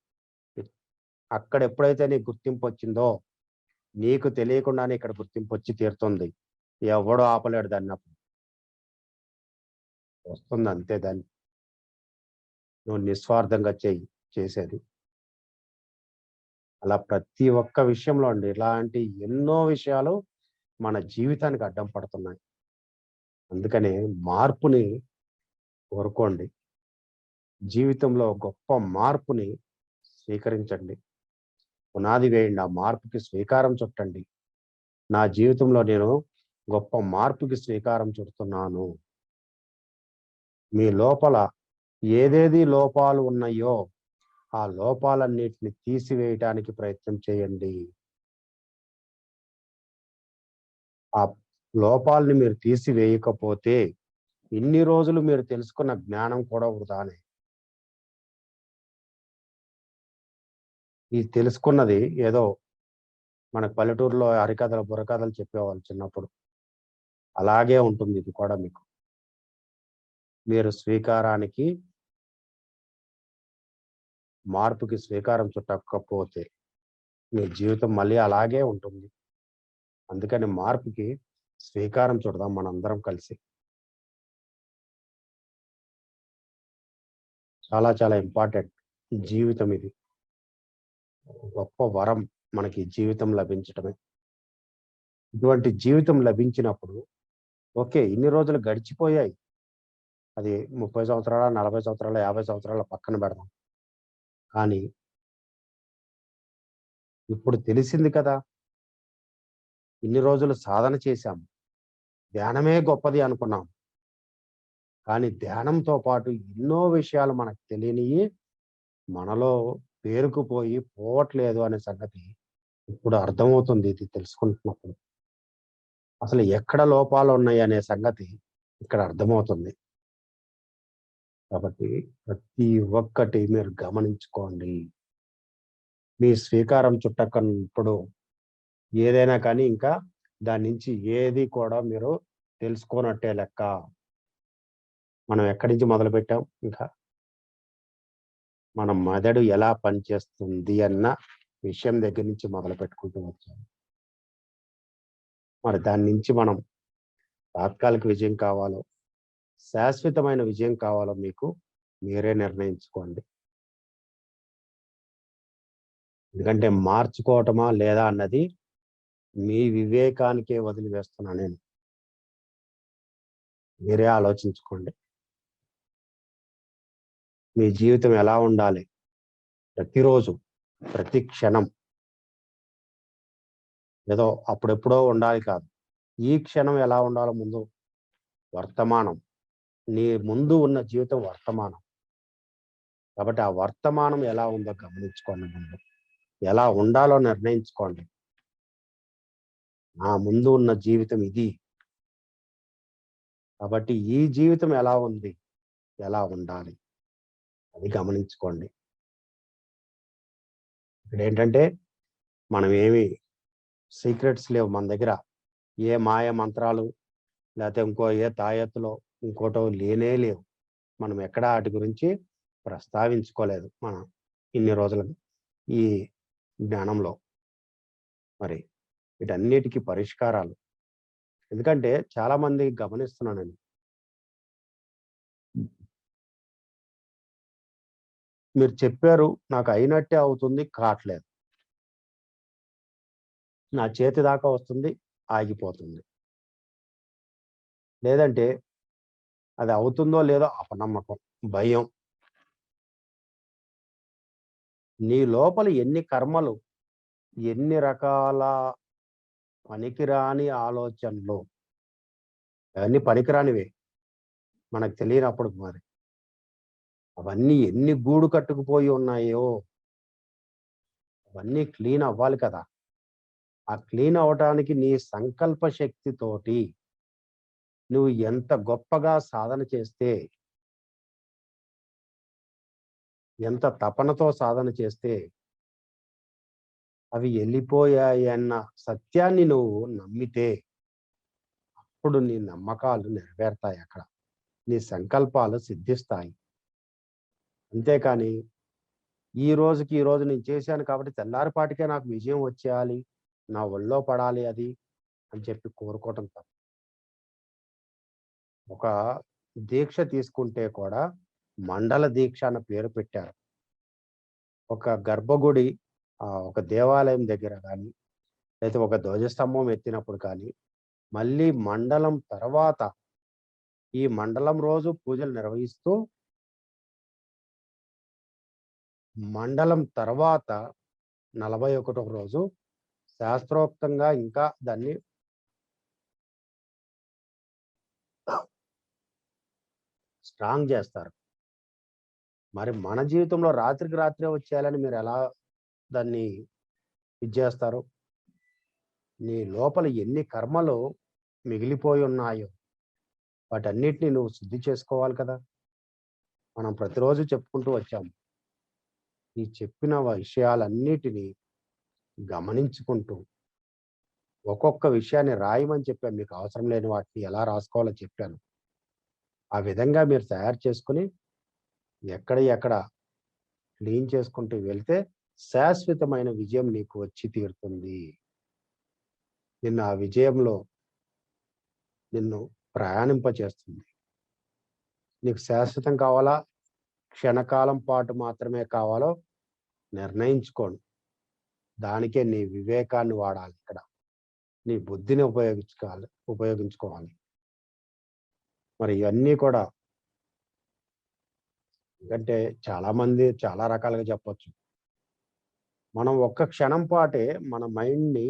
అక్కడ ఎప్పుడైతే నీకు గుర్తింపొచ్చిందో, నీకు తెలియకుండానే ఇక్కడ గుర్తింపొచ్చి తీరుతుంది. ఎవడు ఆపలేడు దాన్నప్పుడు. వస్తుంది అంతే దాన్ని. నువ్వు నిస్వార్థంగా చెయ్యి చేసేది. అలా ప్రతి ఒక్క విషయంలో అండి. ఇలాంటి ఎన్నో విషయాలు మన జీవితానికి అడ్డం పడుతున్నాయి. అందుకనే మార్పుని కోరుకోండి. జీవితంలో గొప్ప మార్పుని స్వీకరించండి. పునాది వేయండి. ఆ మార్పుకి శ్రీకారం చుట్టండి. నా జీవితంలో నేను గొప్ప మార్పుకి శ్రీకారం చుడుతున్నాను. మీ లోపల ఏదేది లోపాలు ఉన్నాయో, ఆ లోపాలన్నిటిని తీసివేయటానికి ప్రయత్నం చేయండి. ఆ లోపాలని మీరు తీసివేయకపోతే, ఇన్ని రోజులు మీరు తెలుసుకున్న జ్ఞానం కూడా వృధానే. ఈ తెలుసుకున్నది ఏదో మనకు పల్లెటూరులో హరికథలు, బుర్రకథలు చెప్పేవాళ్ళు చిన్నప్పుడు. అలాగే ఉంటుంది ఇది కూడా మీకు. మీరు స్వీకారానికి, మార్పుకి స్వీకారం చుట్టకపోతే, మీ జీవితం మళ్ళీ అలాగే ఉంటుంది. అందుకని మార్పుకి స్వీకారం చుడదాం మనందరం కలిసి. చాలా చాలా ఇంపార్టెంట్. జీవితం ఇది. గొప్ప వరం మనకి జీవితం లభించటమే. ఇటువంటి జీవితం లభించినప్పుడు ఓకే. ఇన్ని రోజులు గడిచిపోయాయి. అది 30 సంవత్సరాల, 40 సంవత్సరాల, 50 సంవత్సరాల పక్కన పెడదాం. కానీ ఇప్పుడు తెలిసింది కదా! ఇన్ని రోజులు సాధన చేశాం. ధ్యానమే గొప్పది అనుకున్నాం. కానీ ధ్యానంతో పాటు ఎన్నో విషయాలు మనకు తెలియనియి మనలో పేరుకుపోయి పోవట్లేదు అనే సంగతి ఇప్పుడు అర్థమవుతుంది ఇది తెలుసుకుంటున్నప్పుడు. అసలు ఎక్కడ లోపాలున్నాయనే సంగతి ఇక్కడ అర్థమవుతుంది. కాబట్టి ప్రతి ఒక్కటి మీరు గమనించుకోండి. మీ స్వీకారం చుట్టకప్పుడు ఏదైనా కానీ ఇంకా దాని నుంచి ఏది కూడా మీరు తెలుసుకోనట్టే లెక్క. మనం ఎక్కడి నుంచి మొదలుపెట్టాం ఇంకా? మన మెదడు ఎలా పనిచేస్తుంది అన్న విషయం దగ్గర నుంచి మొదలుపెట్టుకుంటూ వచ్చాం. మరి దాని నుంచి మనం తాత్కాలిక విజయం కావాలో, శాశ్వతమైన విజయం కావాలో మీకు మీరే నిర్ణయించుకోండి. ఎందుకంటే మార్చుకోవటమా లేదా అన్నది మీ వివేకానికే వదిలివేస్తున్నా నేను. మీరే ఆలోచించుకోండి. మీ జీవితం ఎలా ఉండాలి? ప్రతిరోజు, ప్రతి క్షణం ఏదో అప్పుడెప్పుడో ఉండాలి కాదు. ఈ క్షణం ఎలా ఉండాలో ముందు వర్తమానం. నీ ముందు ఉన్న జీవితం వర్తమానం. కాబట్టి ఆ వర్తమానం ఎలా ఉందో గమనించుకోండి ముందు. ఎలా ఉండాలో నిర్ణయించుకోండి. నా ముందు ఉన్న జీవితం ఇది. కాబట్టి ఈ జీవితం ఎలా ఉంది? ఎలా ఉండాలి? అది గమనించుకోండి. ఇక్కడేంటంటే మనం ఏమి సీక్రెట్స్ లేవు మన దగ్గర. ఏ మాయ మంత్రాలు లేతే ఇంకో ఏ తాయెత్తులో ఇంకోటో లేనే లేవు. మనం ఎక్కడ ఆటి గురించి ప్రస్తావించుకోలేదు మనం ఇన్ని రోజులు ఈ జ్ఞానంలో. మరి వీటన్నిటికి పరిష్కారాలు. ఎందుకంటే చాలా మంది గమనిస్తున్నానండి. మీరు చెప్పారు నాకు అయినట్టే అవుతుంది కాట్లేదు. నా చేతి దాకా వస్తుంది ఆగిపోతుంది. లేదంటే అది అవుతుందో లేదో అపనమ్మకం, భయం. నీ లోపల ఎన్ని కర్మలు, ఎన్ని రకాల పనికిరాని ఆలోచనలు, అవన్నీ పనికిరానివే మనకు తెలియనప్పుడు మరి. అవన్నీ ఎన్ని గూడు కట్టుకుపోయి ఉన్నాయో, అవన్నీ క్లీన్ అవ్వాలి కదా! ఆ క్లీన్ అవ్వటానికి నీ సంకల్ప శక్తితోటి నువ్వు ఎంత గొప్పగా సాధన చేస్తే, ఎంత తపనతో సాధన చేస్తే అవి ఎళ్ళిపోయాయన్న సత్యాన్ని నువ్వు నమ్మితే, అప్పుడు నీ నమ్మకాలు నెరవేరుతాయక్కడ. నీ సంకల్పాలు సిద్ధిస్తాయి. అంతేకాని, ఈ రోజుకి ఈ రోజు నేను చేశాను కాబట్టి తెల్లారిపాటికే నాకు విజయం వచ్చేయాలి, నా ఒళ్ళో పడాలి అది అని చెప్పి కోరుకోవటం తప్పు. ఒక దీక్ష తీసుకుంటే కూడా మండల దీక్ష అన్న పేరు పెట్టారు. ఒక గర్భగుడి ఒక దేవాలయం దగ్గర గాని, లేతే ఒక ధ్వజస్తంభం ఎత్తినప్పుడు కానీ, మళ్ళీ మండలం తర్వాత ఈ మండలం రోజు పూజలు నిర్వహిస్తూ, మండలం తర్వాత 41వ రోజు శాస్త్రోక్తంగా ఇంకా దాన్ని స్ట్రాంగ్ జేస్తారు. మరి మన జీవితంలో రాత్రికి రాత్రే వచ్చేయాలని మీరెలా దాన్ని ఇది జేస్తారు? నీ లోపల ఎన్ని కర్మలు మిగిలిపోయి ఉన్నాయో, వాటన్నిటిని నువ్వు శుద్ధి చేసుకోవాలి కదా! మనం ప్రతిరోజు చెప్పుకుంటూ వచ్చాము. ఈ చెప్పిన విషయాలన్నిటిని గమనించుకుంటూ, ఒక్కొక్క విషయాన్ని రాయమని చెప్పాను. మీకు అవసరం లేని వాటిని ఎలా రాసుకోవాలో చెప్పాను. ఆ విధంగా మీరు తయారు చేసుకొని, ఎక్కడ క్లీన్ చేసుకుంటూ వెళ్తే శాశ్వతమైన విజయం నీకు వచ్చి తీరుతుంది. నిన్ను ఆ విజయంలో నిన్ను ప్రయాణింపచేస్తుంది. నీకు శాశ్వతం కావాలా? క్షణకాలం పాటు మాత్రమే కావాలో నిర్ణయించుకోండి. దానికే నీ వివేకాన్ని వాడాలి ఇక్కడ. నీ బుద్ధిని ఉపయోగించుకోవాలి. మరి ఇవన్నీ కూడా ఎందుకంటే చాలామంది చాలా రకాలుగా చెప్పొచ్చు. మనం ఒక్క క్షణం పాటే మన మైండ్‌ని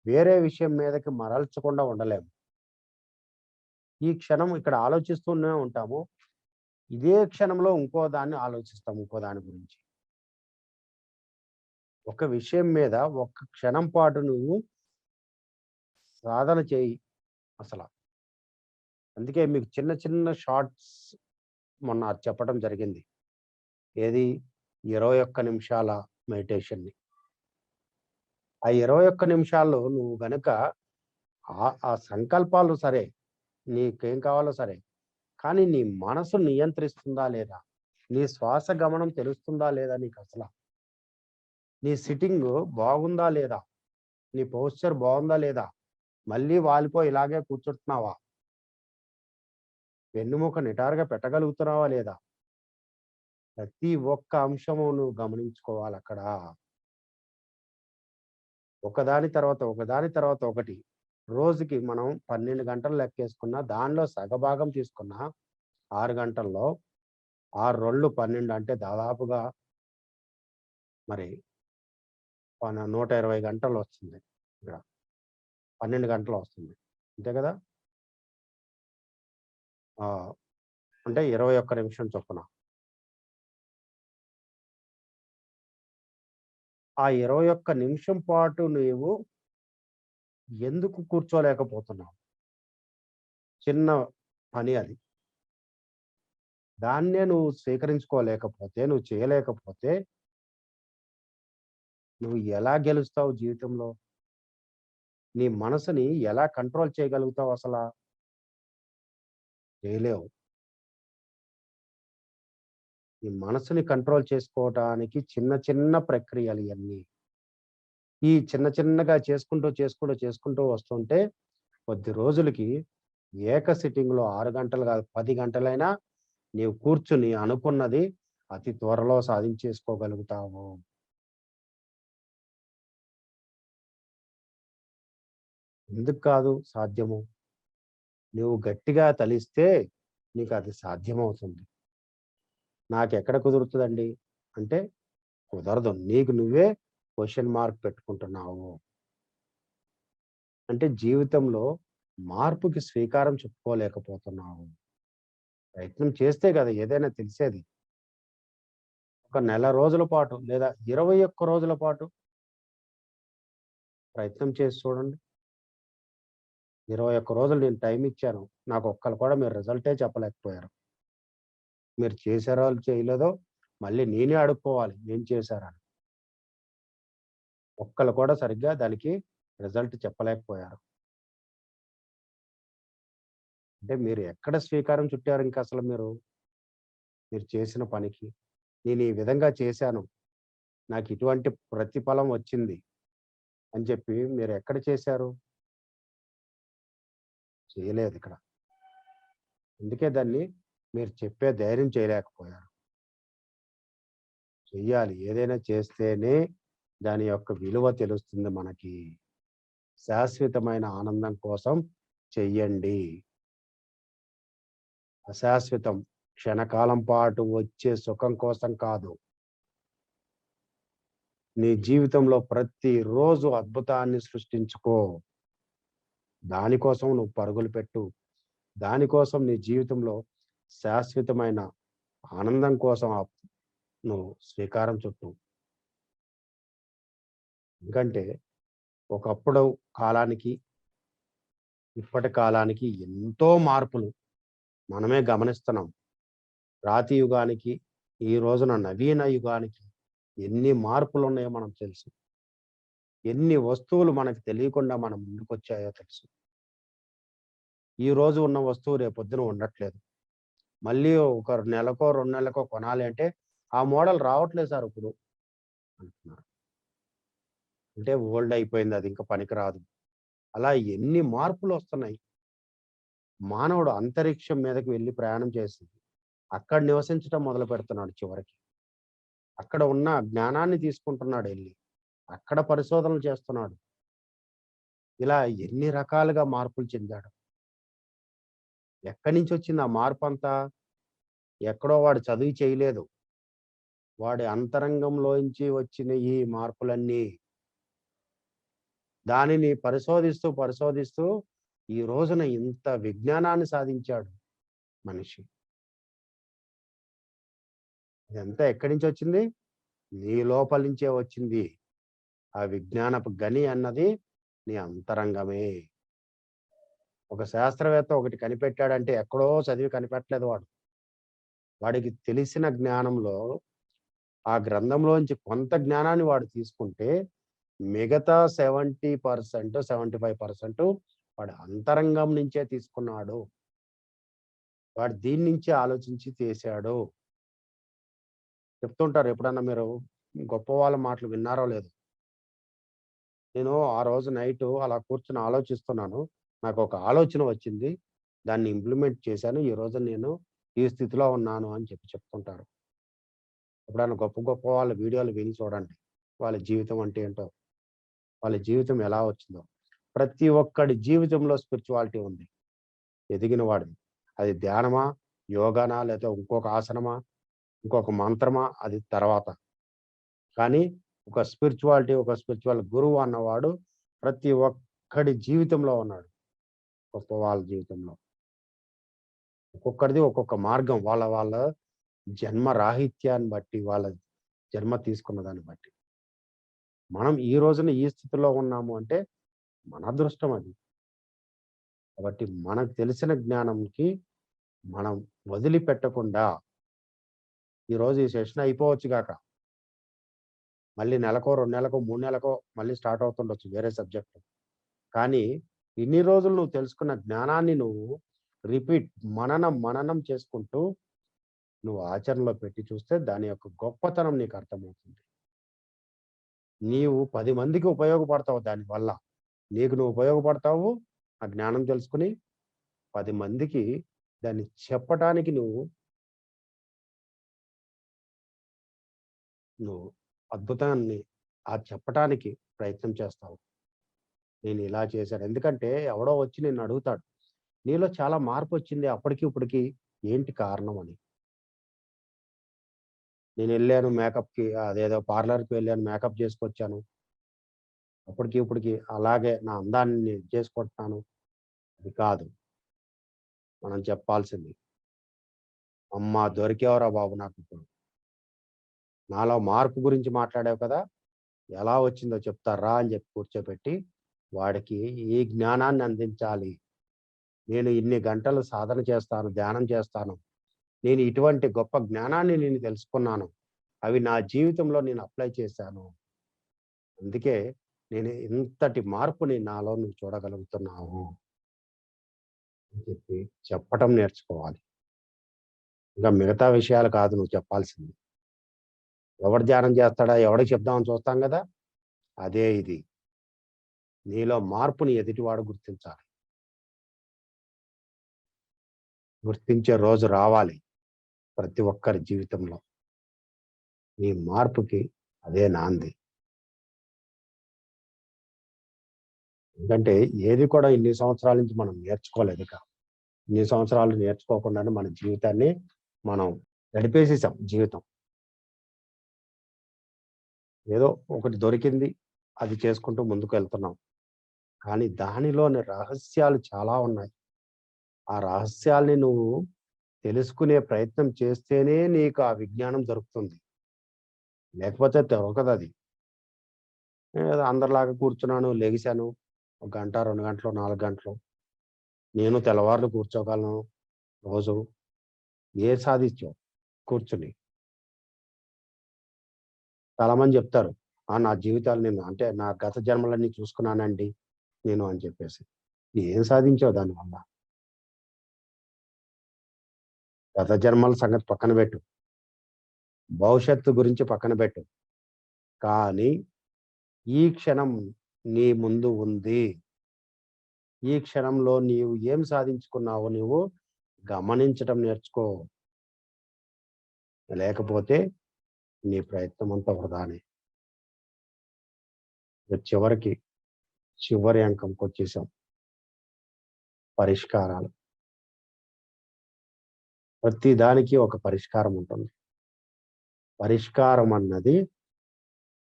వేరే విషయం మీదకి మరల్చకుండా ఉండలేము. ఈ క్షణం ఇక్కడ ఆలోచిస్తూనే ఉంటాము. ఇదే క్షణంలో ఇంకో దాన్ని ఆలోచిస్తాం. ఇంకో దాని గురించి. ఒక విషయం మీద ఒక్క క్షణం పాటు నువ్వు సాధన చేయి అసల. అందుకే మీకు చిన్న చిన్న షార్ట్స్ మొన్న చెప్పడం జరిగింది. ఏది 21 నిమిషాల మెడిటేషన్‌ని. ఆ 21 నిమిషాల్లో నువ్వు గనక ఆ సంకల్పాలు సరే, నీకేం కావాలో సరే, కానీ నీ మనసు నియంత్రిస్తుందా లేదా? నీ శ్వాస గమనం తెలుస్తుందా లేదా నీకసల? నీ సిట్టింగు బాగుందా లేదా? నీ పోస్చర్ బావుందా లేదా? మళ్ళీ వాలిపోయి ఇలాగే కూర్చుంటున్నావా? వెన్నుముక నిటారుగా పెట్టగలుగుతున్నావా లేదా? ప్రతి ఒక్క అంశము నువ్వు గమనించుకోవాలక్కడ. ఒకదాని తర్వాత ఒకటి. రోజుకి మనం 12 గంటలు లెక్కేసుకున్నా, దానిలో సగభాగం తీసుకున్నా 6 గంటల్లో 6 రోళ్ళు 12 అంటే దాదాపుగా మరి 120 గంటలొస్తుంది ఇక్కడ. 12 గంటలొస్తుంది. అంతే కదా! ఆ! అంటే 21 నిమిషం చొప్పున. ఆ 21 నిమిషం పాటు నీవు ఎందుకు కూర్చోలేకపోతున్నావు? చిన్న పని అది. దాన్నే నువ్వు స్వీకరించుకోలేకపోతే, నువ్వు చేయలేకపోతే, నువ్వు ఎలా గెలుస్తావు జీవితంలో? నీ మనసుని ఎలా కంట్రోల్ చేయగలుగుతావు అసల? చేయలేవు. నీ మనసుని కంట్రోల్ చేసుకోవటానికి చిన్న చిన్న ప్రక్రియలు ఇయన్నీ. ఈ చిన్న చిన్నగా చేసుకుంటూ వస్తుంటే కొద్ది రోజులకి ఏక సిట్టింగ్‌లో 6 గంటలు కాదు 10 గంటలైనా నీవు కూర్చుని అనుకున్నది అతి త్వరలో సాధించేసుకోగలుగుతావు. ఎందుకు కాదు సాధ్యము? నువ్వు గట్టిగా తలిస్తే నీకు అది సాధ్యమవుతుంది. నాకెక్కడ కుదురుతదండి అంటే కుదరదు. నీకు నువ్వే క్వెషన్ మార్క్ పెట్టుకుంటున్నావు. అంటే జీవితంలో మార్పుకి స్వీకారం చెప్పుకోలేకపోతున్నావు. ప్రయత్నం చేస్తే కదా ఏదైనా తెలిసేది. ఒక నెల రోజుల పాటు లేదా 21 రోజుల పాటు ప్రయత్నం చేసి చూడండి. 21 రోజులు నేను టైమ్ ఇచ్చాను. నాకు ఒక్కళ్ళు కూడా మీరు రిజల్టే చెప్పలేకపోయారు. మీరు చేశారో చేయలేదో మళ్ళీ నేనే అడుక్కోవాలి ఏం చేశారని. ఒక్కళ్ళు కూడా సరిగ్గా దానికి రిజల్ట్ చెప్పలేకపోయారు. అంటే మీరు ఎక్కడ శ్రీకారం చుట్టారు ఇంకసలు మీరు? మీరు చేసిన పనికి. నేను ఈ విధంగా చేశాను. నాకు ఇటువంటి ప్రతిఫలం వచ్చింది అని చెప్పి మీరు ఎక్కడ చేశారు? చేయలేదిక్కడ. అందుకే దాన్ని మీరు చెప్పే ధైర్యం చేయలేకపోయారు. చెయ్యాలి. ఏదైనా చేస్తేనే దాని యొక్క విలువ తెలుస్తుంది మనకి. శాశ్వతమైన ఆనందం కోసం చెయ్యండి. అశాశ్వతం క్షణకాలం పాటు వచ్చే సుఖం కోసం కాదు. నీ జీవితంలో ప్రతిరోజు అద్భుతాన్ని సృష్టించుకో. దానికోసం నువ్వు పరుగులు పెట్టు. దానికోసం నీ జీవితంలో శాశ్వతమైన ఆనందం కోసం నువ్వు శ్రీకారం చుట్టు. ఎందుకంటే ఒకప్పుడు కాలానికి, ఇప్పటి కాలానికి ఎంతో మార్పులు మనమే గమనిస్తున్నాం. రాతి యుగానికి, ఈ రోజున నవీన యుగానికి ఎన్ని మార్పులున్నాయో మనం తెలుసు. ఎన్ని వస్తువులు మనకు తెలియకుండా మన ముందుకొచ్చాయో తెలుసు. ఈ రోజు ఉన్న వస్తువు రేపొద్దున ఉండట్లేదు. మళ్ళీ ఒక నెలకో, 2 నెలలకో కొనాలి అంటే, ఆ మోడల్ రావట్లేదు సార్ ఇప్పుడు అంటున్నారు. అంటే ఓల్డ్ అయిపోయింది అది ఇంక పనికిరాదు. అలా ఎన్ని మార్పులొస్తున్నాయి. మానవుడు అంతరిక్షం మీదకి వెళ్లి ప్రయాణం చేసి, అక్కడ నివసించటం మొదలుపెడుతున్నాడు చివరికి. అక్కడ ఉన్న జ్ఞానాన్ని తీసుకుంటున్నాడెళ్లి. అక్కడ పరిశోధనలు చేస్తున్నాడు. ఇలా ఎన్ని రకాలుగా మార్పులు చెందాడు. ఎక్కడి నుంచొచ్చింది ఆ మార్పంతా? ఎక్కడో వాడు చదివి చేయలేదు. వాడి అంతరంగంలోంచి వచ్చిన ఈ మార్పులన్నీ. దానిని పరిశోధిస్తూ, పరిశోధిస్తూ ఈ రోజున ఇంత విజ్ఞానాన్ని సాధించాడు మనిషి. ఇదంతా ఎక్కడి నుంచొచ్చింది? నీ లోపల నుంచే వచ్చింది. ఆ విజ్ఞానపు గని అన్నది నీ అంతరంగమే. ఒక శాస్త్రవేత్త ఒకటి కనిపెట్టాడంటే ఎక్కడో చదివి కనిపెట్టలేదు వాడు. వాడికి తెలిసిన జ్ఞానంలో ఆ గ్రంథంలోంచి కొంత జ్ఞానాన్ని వాడు తీసుకుంటే, మిగతా 70%, 75% వాడి అంతరంగం నుంచే తీసుకున్నాడు. వాడు దీని నుంచే ఆలోచించి చేశాడు. చెప్తుంటారు ఎప్పుడన్నా మీరు గొప్ప వాళ్ళ మాటలు విన్నారో లేదో? నేను ఆ రోజు నైటు అలా కూర్చొని ఆలోచిస్తున్నాను. నాకొక ఆలోచన వచ్చింది. దాన్ని ఇంప్లిమెంట్ చేశాను. ఈరోజు నేను ఈ స్థితిలో ఉన్నాను అని చెప్తుంటారు. ఎప్పుడైనా గొప్ప గొప్ప వాళ్ళ వీడియోలు విని చూడండి. వాళ్ళ జీవితం అంటే ఏంటో, వాళ్ళ జీవితం ఎలా వచ్చిందో. ప్రతి ఒక్కడి జీవితంలో స్పిరిచువాలిటీ ఉంది. ఎదిగిన వాడిది. అది ధ్యానమా, యోగానా లేతే ఇంకొక ఆసనమా, ఇంకొక మంత్రమా అది తర్వాత. కానీ ఒక స్పిరిచువాలిటీ, ఒక స్పిరిచువల్ గురువు అన్నవాడు ప్రతి ఒక్కడి జీవితంలో ఉన్నాడు. గొప్ప వాళ్ళ జీవితంలో. ఒక్కొక్కడిది ఒక్కొక్క మార్గం. వాళ్ళ వాళ్ళ జన్మ రాహిత్యాన్ని బట్టి, వాళ్ళ జన్మ తీసుకున్న దాన్ని బట్టి. మనం ఈ రోజున ఈ స్థితిలో ఉన్నాము అంటే మన అదృష్టం అది. కాబట్టి మనకు తెలిసిన జ్ఞానంకి మనం వదిలిపెట్టకుండా ఈరోజు ఈ సెషన్ అయిపోవచ్చు గాక. మళ్ళీ నెలకో, 2 నెలలకో, 3 నెలలకో మళ్ళీ స్టార్ట్ అవుతుండొచ్చు వేరే సబ్జెక్ట్. కానీ ఇన్ని రోజులు నువ్వు తెలుసుకున్న జ్ఞానాన్ని నువ్వు రిపీట్ మననం చేసుకుంటూ నువ్వు ఆచరణలో పెట్టి చూస్తే దాని యొక్క గొప్పతనం నీకు అర్థమవుతుంది. నీవు 10 మందికి ఉపయోగపడతావు దానివల్ల. నీకు నువ్వు ఉపయోగపడతావు. ఆ జ్ఞానం తెలుసుకొని 10 మందికి దాన్ని చెప్పటానికి నువ్వు నువ్వు అద్భుతాన్ని చెప్పటానికి ప్రయత్నం చేస్తావు. నేను ఇలా చేశాను. ఎందుకంటే ఎవడో వచ్చి నిన్ను అడుగుతాడు. నీలో చాలా మార్పొచ్చింది అప్పటికి, ఇప్పటికి. ఏంటి కారణం అని. నేనెళ్ళాను మేకప్‌కి, అదేదో పార్లర్‌కి వెళ్ళాను, మేకప్ చేసుకొచ్చాను. అప్పటికి ఇప్పటికి అలాగే నా అందాన్ని నేను చేసుకుంటున్నాను. అది కాదు మనం చెప్పాల్సింది. అమ్మా! దొరికావురా బాబు నాకిప్పుడు. నాలో మార్పు గురించి మాట్లాడావు కదా! ఎలా వచ్చిందో చెప్తా రా అని చెప్పి కూర్చోబెట్టి, వాడికి ఈ జ్ఞానాన్ని అందించాలి. నేను ఇన్ని గంటలు సాధన చేస్తాను, ధ్యానం చేస్తాను. నేను ఇటువంటి గొప్ప జ్ఞానాన్ని నేను తెలుసుకున్నాను. అవి నా జీవితంలో నేను అప్లై చేశాను. అందుకే నేను ఇంతటి మార్పుని నాలో నువ్వు చూడగలుగుతున్నావు అని చెప్పి చెప్పటం నేర్చుకోవాలి. ఇంకా మిగతా విషయాలు కాదు నువ్వు చెప్పాల్సింది. ఎవడు ధ్యానం చేస్తాడా? ఎవడికి చెప్దామని చూస్తాం గదా! అదే ఇది. నీలో మార్పుని ఎదుటివాడు గుర్తించాలి. గుర్తించే రోజు రావాలి ప్రతి ఒక్కరి జీవితంలో. నీ మార్పుకి అదే నాంది. ఎందుకంటే ఏది కూడా ఇన్ని సంవత్సరాల నుంచి మనం నేర్చుకోలేదిక. ఇన్ని సంవత్సరాలు నేర్చుకోకుండానే మన జీవితాన్ని మనం గడిపేసేసాం జీవితం. ఏదో ఒకటి దొరికింది. అది చేసుకుంటూ ముందుకెళ్తున్నాం. కానీ దానిలోని రహస్యాలు చాలా ఉన్నాయి. ఆ రహస్యాల్ని నువ్వు తెలుసుకునే ప్రయత్నం చేస్తేనే నీకు ఆ విజ్ఞానం దొరుకుతుంది. లేకపోతే దొరకదది. ఏదో అందరిలాగా కూర్చున్నాను, లెగిసాను. ఒక గంట, 2 గంటలు, 4 గంటలు. నేను తెల్లవార్లు కూర్చోగలను రోజు. ఏది సాధించావు కూర్చొని? చాలామంది చెప్తారు. నా జీవితాలు నేను అంటే నా గత జన్మలన్నీ చూసుకున్నానండి నేను అని చెప్పేసి. ఏం సాధించావు దానివల్ల? గత జన్మల సంగతి పక్కన పెట్టు. భవిష్యత్తు గురించి పక్కన పెట్టు. కానీ ఈ క్షణం నీ ముందు ఉంది. ఈ క్షణంలో నీవు ఏం సాధించుకున్నావో నువ్వు గమనించటం నేర్చుకో. లేకపోతే నీ ప్రయత్నం అంతా వృధానే. చివరికి చివరి అంకంకొచ్చేసాం. పరిష్కారాలు. ప్రతి దానికి ఒక పరిష్కారం ఉంటుంది. పరిష్కారం అన్నది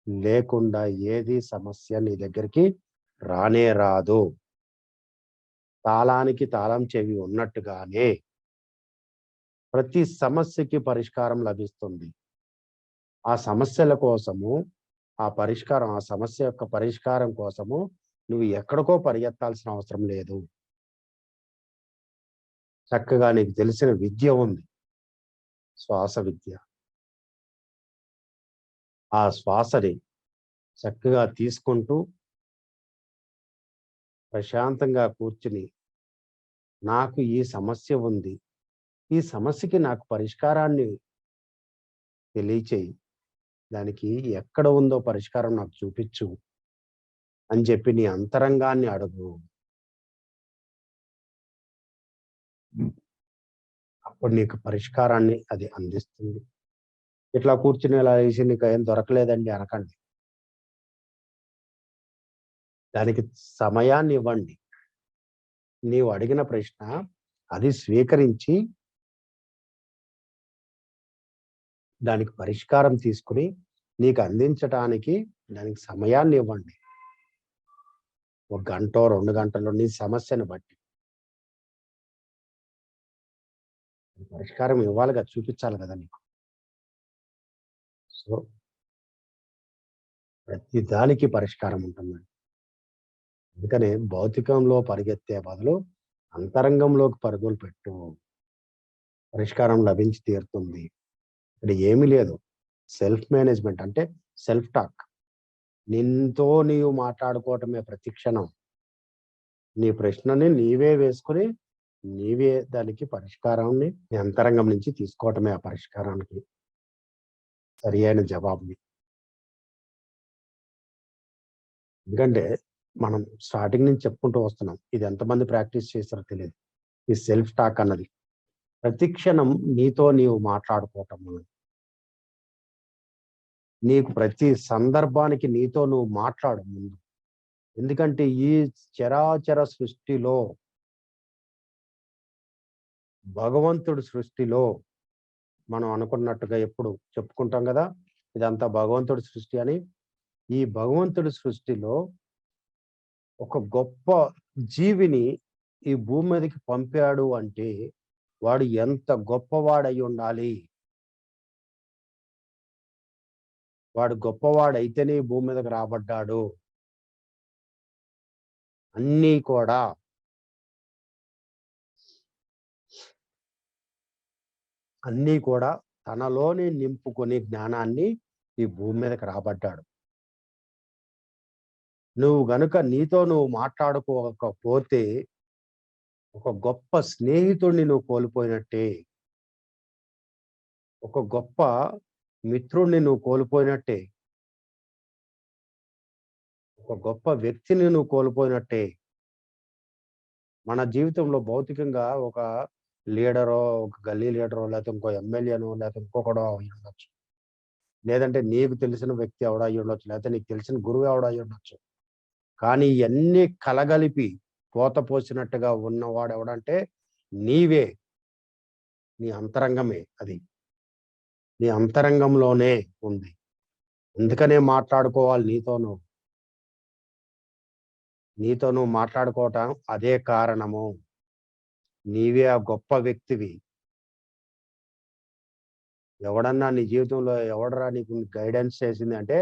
లేకుండా ఏది సమస్య నీ దగ్గరికి రానే రాదు. తాళానికి తాళం చెవి ఉన్నట్టుగానే ప్రతి సమస్యకి పరిష్కారం లభిస్తుంది. ఆ సమస్యల కోసము ఆ సమస్య యొక్క పరిష్కారం కోసము నువ్వు ఎక్కడికో పరిగెత్తాల్సిన అవసరం లేదు. చక్కగా నీకు తెలిసిన విద్య ఉంది. శ్వాస విద్య. ఆ శ్వాసని చక్కగా తీసుకుంటూ ప్రశాంతంగా కూర్చుని, నాకు ఈ సమస్య ఉంది. ఈ సమస్యకి నాకు పరిష్కారాన్ని తెలియచేయి. దానికి ఎక్కడ ఉందో పరిష్కారం నాకు చూపిచ్చు అని చెప్పి నీ అంతరంగాన్ని అడుగు. అప్పుడు నీకు పరిష్కారాన్ని అది అందిస్తుంది. ఇట్లా కూర్చుని ఇలా చేసి నీకేం దొరకలేదండి అనకండి. దానికి సమయాన్ని ఇవ్వండి. నీవు అడిగిన ప్రశ్న అది స్వీకరించి దానికి పరిష్కారం తీసుకొని నీకు అందించటానికి దానికి సమయాన్ని ఇవ్వండి. ఒక గంటో, 2 గంటలో నీ సమస్యను బట్టి. పరిష్కారం ఇవ్వాలి చూపించాలి కదా నీకు. సో, ప్రతి దానికి పరిష్కారం ఉంటుందండి. అందుకనే భౌతికంలో పరిగెత్తే బదులు అంతరంగంలోకి పరుగులు పెట్టు. పరిష్కారం లభించి తీరుతుంది. ఇక్కడ ఏమీ లేదు. సెల్ఫ్ మేనేజ్‌మెంట్ అంటే సెల్ఫ్ టాక్. నీతో నీవు మాట్లాడుకోవటమే ప్రతి క్షణం. నీ ప్రశ్నని నీవే వేసుకొని, నీవే దానికి పరిష్కారాన్ని నీ అంతరంగం నుంచి తీసుకోవటమే ఆ పరిష్కారానికి సరియైన జవాబుని. ఎందుకంటే మనం స్టార్టింగ్ నుంచి చెప్పుకుంటూ వస్తున్నాం. ఇది ఎంతమంది ప్రాక్టీస్ చేస్తారో తెలీదు. ఈ సెల్ఫ్ టాక్ అన్నది. ప్రతి క్షణం నీతో నీవు మాట్లాడుకోవటం అన్నది. నీకు ప్రతి సందర్భానికి నీతో నువ్వు మాట్లాడు ముందు. ఎందుకంటే ఈ చరాచర సృష్టిలో భగవంతుడి సృష్టిలో మనం అనుకున్నట్టుగా ఎప్పుడు చెప్పుకుంటాం కదా! ఇదంతా భగవంతుడి సృష్టి అని. ఈ భగవంతుడి సృష్టిలో ఒక గొప్ప జీవిని ఈ భూమి మీదకి పంపాడు అంటే, వాడు ఎంత గొప్పవాడయ్యుండాలి. వాడు గొప్పవాడైతేనే ఈ భూమి మీదకి రాబడ్డాడు. అన్నీ కూడా అన్నీ కూడా తనలోనే నింపుకొని జ్ఞానాన్ని ఈ భూమి మీదకి రాబడ్డాడు. నువ్వు గనుక నీతో నువ్వు మాట్లాడుకోకపోతే, ఒక గొప్ప స్నేహితుడిని నువ్వు కోల్పోయినట్టే. ఒక గొప్ప మిత్రుడిని నువ్వు కోల్పోయినట్టే. ఒక గొప్ప వ్యక్తిని నువ్వు కోల్పోయినట్టే. మన జీవితంలో భౌతికంగా ఒక లీడరో, ఒక గల్లీ లీడరో, లేతే ఇంకో ఎమ్మెల్యేనో, లేతే ఇంకొకడో అయ్యుండొచ్చు. లేదంటే నీకు తెలిసిన వ్యక్తి ఎవడో అయ్యుండొచ్చు. లేతే నీకు తెలిసిన గురువు ఎవడో అయ్యుండొచ్చు. కానీ ఇయన్నీ కలగలిపి పోత పోసినట్టుగా ఉన్నవాడెవడంటే నీవే. నీ అంతరంగమే అది. నీ అంతరంగంలోనే ఉంది. అందుకనే మాట్లాడుకోవాలి నీతో నువ్వు. నీతో నువ్వు మాట్లాడుకోవటం అదే కారణము. నీవే ఆ గొప్ప వ్యక్తివి. ఎవడన్నా నీ జీవితంలో ఎవడురా నీకు గైడెన్స్ చేసింది అంటే,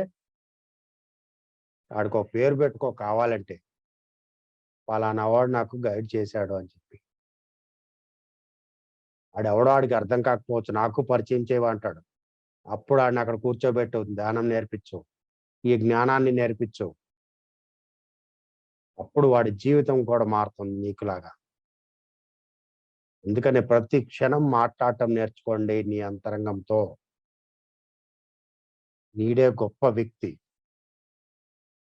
ఆడికో పేరు పెట్టుకో కావాలంటే. పలానా వాడు నాకు గైడ్ చేశాడు అని చెప్పి. ఆడెవడో ఆడికి అర్థం కాకపోవచ్చు. నాకు పరిచయం చేయవా అంటాడు. అప్పుడు ఆడిని అక్కడ కూర్చోబెట్టు, ధ్యానం నేర్పించు. ఈ జ్ఞానాన్ని నేర్పించు. అప్పుడు వాడి జీవితం కూడా మారుతుంది నీకులాగా. అందుకనే ప్రతి క్షణం మాట్లాడటం నేర్చుకోండి నీ అంతరంగంతో. నీడే గొప్ప వ్యక్తి.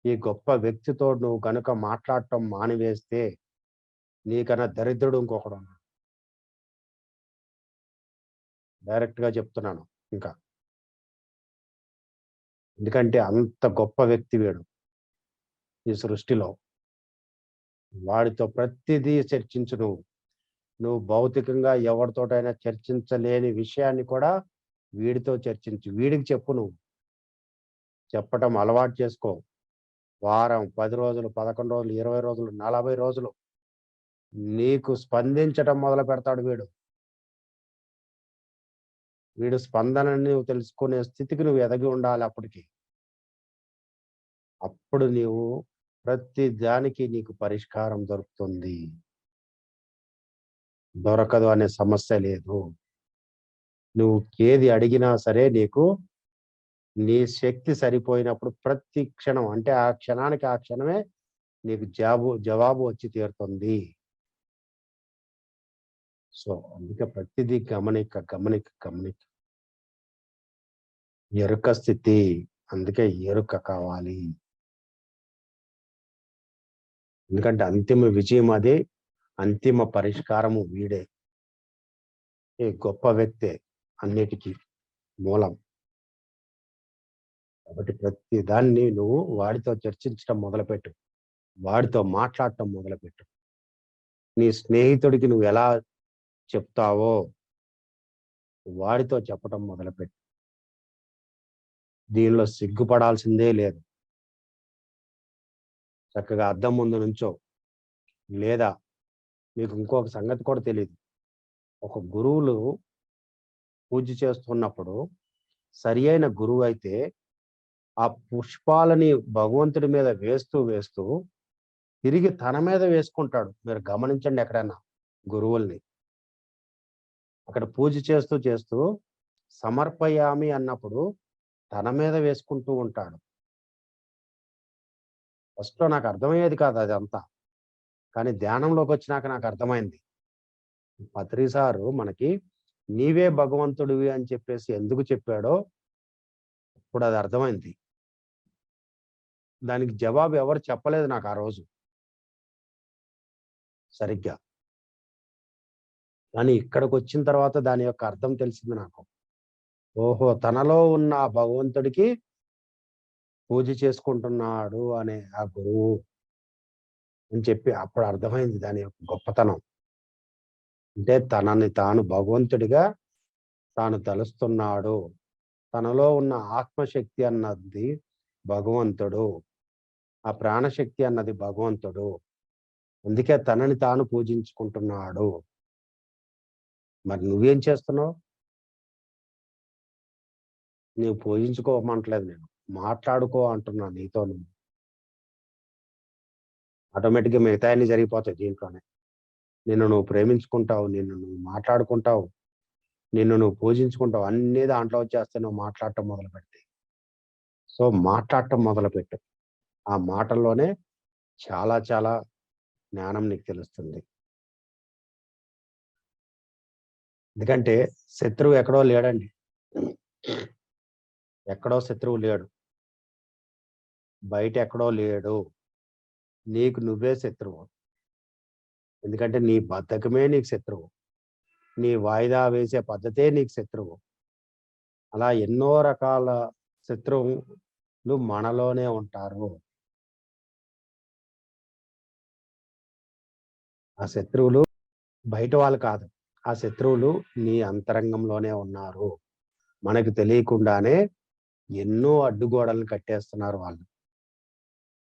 ఈ గొప్ప వ్యక్తితో నువ్వు గనుక మాట్లాడటం మానివేస్తే, నీకన్నా దరిద్రుడు ఇంకొకడున్నాడు. డైరెక్ట్‌గా చెప్తున్నాను ఇంకా. ఎందుకంటే అంత గొప్ప వ్యక్తి వీడు ఈ సృష్టిలో. వాడితో ప్రతిదీ చర్చించు నువ్వు. నువ్వు భౌతికంగా ఎవరితోటైనా చర్చించలేని విషయాన్ని కూడా వీడితో చర్చించు. వీడికి చెప్పు నువ్వు. చెప్పటం అలవాటు చేసుకో. వారం, 10 రోజులు, 11 రోజులు, 20 రోజులు, 40 రోజులు నీకు స్పందించటం మొదలుపెడతాడు వీడు. వీడి స్పందనని నువ్వు తెలుసుకునే స్థితికి నువ్వు ఎదిగి ఉండాలి అప్పటికి. అప్పుడు నీవు ప్రతి దానికి నీకు పరిష్కారం దొరుకుతుంది. దొరకదు అనే సమస్య లేదు. నువ్వు ఏది అడిగినా సరే నీకు నీ శక్తి సరిపోయినప్పుడు ప్రతి క్షణం అంటే ఆ క్షణానికి ఆ క్షణమే నీకు జవాబు వచ్చి తీరుతుంది. సో, అందుకే ప్రతిదీ గమనిక. ఎరుక స్థితి. అందుకే ఎరుక కావాలి. ఎందుకంటే అంతిమ విజయం అదే. అంతిమ పరిష్కారము వీడే. ఈ గొప్ప వ్యక్తే అన్నిటికీ మూలం. కాబట్టి ప్రతి దాన్ని నువ్వు వాడితో చర్చించటం మొదలుపెట్టు. వాడితో మాట్లాడటం మొదలుపెట్టు. నీ స్నేహితుడికి నువ్వెలా చెప్తావో వాడితో చెప్పటం మొదలుపెట్టు. దీనిలో సిగ్గుపడాల్సిందే లేదు. చక్కగా అద్దం ముందు నుంచో, లేదా మీకు ఇంకొక సంగతి కూడా తెలీదు. ఒక గురువులు పూజ చేస్తున్నప్పుడు సరియైన గురువైతే ఆ పుష్పాలని భగవంతుడి మీద వేస్తూ తిరిగి తన మీద వేసుకుంటాడు. మీరు గమనించండి ఎక్కడన్నా గురువుల్ని. అక్కడ పూజ చేస్తూ సమర్పయామి అన్నప్పుడు తన మీద వేసుకుంటూ ఉంటాడు. ఫస్ట్‌లో నాకు అర్థమయ్యేది కాదు అదంతా. కానీ ధ్యానంలోకొచ్చినాక నాకు అర్థమైంది. పత్రి సారు మనకి నీవే భగవంతుడివి అని చెప్పేసి ఎందుకు చెప్పాడో ఇప్పుడది అర్థమైంది. దానికి జవాబు ఎవరు చెప్పలేదు నాకు ఆ రోజు సరిగ్గా. కానీ ఇక్కడికొచ్చిన తర్వాత దాని యొక్క అర్థం తెలిసింది నాకు. ఓహో! తనలో ఉన్న ఆ భగవంతుడికి పూజ చేసుకుంటున్నాడు అనే ఆ గురువు అని చెప్పి అప్పుడు అర్థమైంది దాని యొక్క గొప్పతనం. అంటే తనని తాను భగవంతుడిగా తాను తలుస్తున్నాడు. తనలో ఉన్న ఆత్మశక్తి అన్నది భగవంతుడు. ఆ ప్రాణశక్తి అన్నది భగవంతుడు. అందుకే తనని తాను పూజించుకుంటున్నాడు. మరి నువ్వేం చేస్తున్నావు? నువ్వు పూజించుకోమంటలేదు నేను. మాట్లాడుకో అంటున్నా నీతో నువ్వు. ఆటోమేటిక్‌గా మిగతాయన్నీ జరిగిపోతాయి దీంట్లోనే. నిన్ను నువ్వు ప్రేమించుకుంటావు. నిన్ను నువ్వు మాట్లాడుకుంటావు. నిన్ను నువ్వు పూజించుకుంటావు. అన్నీ దాంట్లో వచ్చేస్తాయి నువ్వు మాట్లాడటం మొదలుపెడితే. సో, మాట్లాడటం మొదలుపెట్టు. ఆ మాటల్లోనే చాలా చాలా జ్ఞానం నీకు తెలుస్తుంది. ఎందుకంటే శత్రువు ఎక్కడో లేడండి. ఎక్కడో శత్రువు లేడు. బయట ఎక్కడో లేడు. నీకు నువ్వే శత్రువు. ఎందుకంటే నీ బద్ధకమే నీకు శత్రువు. నీ వాయిదా వేసే పద్ధతే నీకు శత్రువు. అలా ఎన్నో రకాల శత్రువులు మనలోనే ఉంటారు. ఆ శత్రువులు బయట వాళ్ళు కాదు. ఆ శత్రువులు నీ అంతరంగంలోనే ఉన్నారు. మనకు తెలియకుండానే ఎన్నో అడ్డుగోడలను కట్టేస్తున్నారు వాళ్ళు.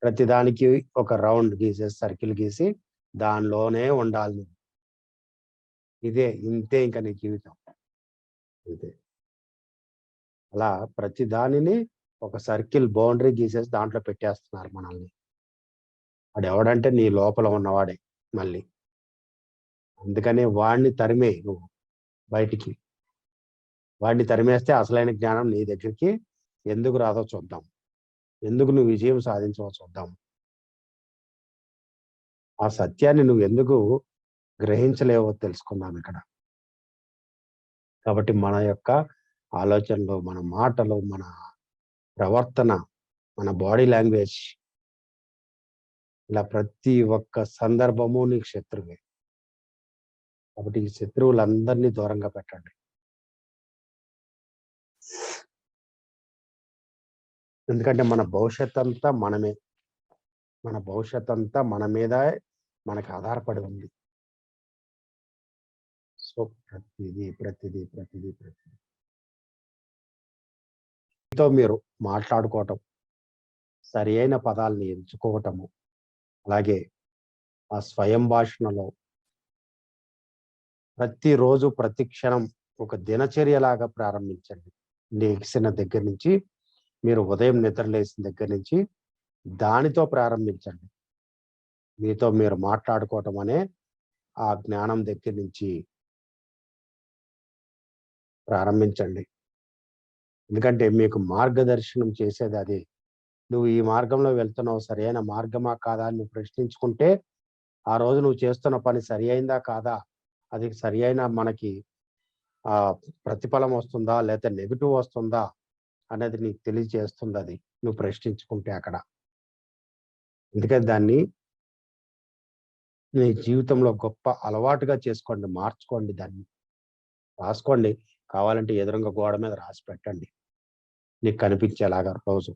ప్రతిదానికి ఒక రౌండ్ గీసేసి, సర్కిల్ గీసి దానిలోనే ఉండాలి నువ్వు. ఇంతే ఇంక నీ జీవితం. అంతే. అలా ప్రతి దానిని ఒక సర్కిల్ బౌండరీ గీసేసి దాంట్లో పెట్టేస్తున్నారు మనల్ని. వాడెవడంటే నీ లోపల ఉన్నవాడే మళ్ళీ. అందుకని వాడిని తరిమేయి నువ్వు బయటికి. వాడిని తరిమేస్తే అసలైన జ్ఞానం నీ దగ్గరికి ఎందుకు రాదో చూద్దాం. ఎందుకు నువ్వు విజయం సాధించవో చూద్దాం. ఆ సత్యాన్ని నువ్వెందుకు గ్రహించలేవో తెలుసుకుందాం ఇక్కడ. కాబట్టి మన యొక్క ఆలోచనలు, మన మాటలు, మన ప్రవర్తన, మన బాడీ లాంగ్వేజ్ ఇలా ప్రతి ఒక్క సందర్భము నీకు శత్రువే. కాబట్టి ఈ శత్రువులందరినీ దూరంగా పెట్టండి. ఎందుకంటే మన భవిష్యత్తంతా మనమే. మన భవిష్యత్తంతా మన మీదే మనకు ఆధారపడి ఉంది. సో, ప్రతిదీ మీతో మీరు మాట్లాడుకోవటం, సరియైన పదాల్ని ఎంచుకోవటము, అలాగే ఆ స్వయం భాషణలో ప్రతిరోజు, ప్రతి క్షణం ఒక దినచర్యలాగా ప్రారంభించండి. లెగిసిన దగ్గర నుంచి, మీరు ఉదయం నిద్ర లేసిన దగ్గర నుంచి దానితో ప్రారంభించండి. మీతో మీరు మాట్లాడుకోవటం అనే ఆ జ్ఞానం దగ్గర నుంచి ప్రారంభించండి. ఎందుకంటే మీకు మార్గదర్శనం చేసేది అదే. నువ్వు ఈ మార్గంలో వెళ్తున్నావు, సరైన మార్గమా కాదా అని నువ్వు ప్రశ్నించుకుంటే, ఆ రోజు నువ్వు చేస్తున్న పని సరియైందా కాదా? అది సరియైన మనకి ఆహ్, ప్రతిఫలం వస్తుందా? లేతే నెగెటివ్ వస్తుందా? అనేది నీకు తెలియజేస్తుందది. నువ్వు ప్రశ్నించుకుంటే అక్కడ. అందుకని దాన్ని మీ జీవితంలో గొప్ప అలవాటుగా చేసుకోండి. మార్చుకోండి దాన్ని. రాసుకోండి. కావాలంటే ఎదురుంగా గోడ మీద రాసి పెట్టండి. నీకు కనిపించేలాగా రోజు.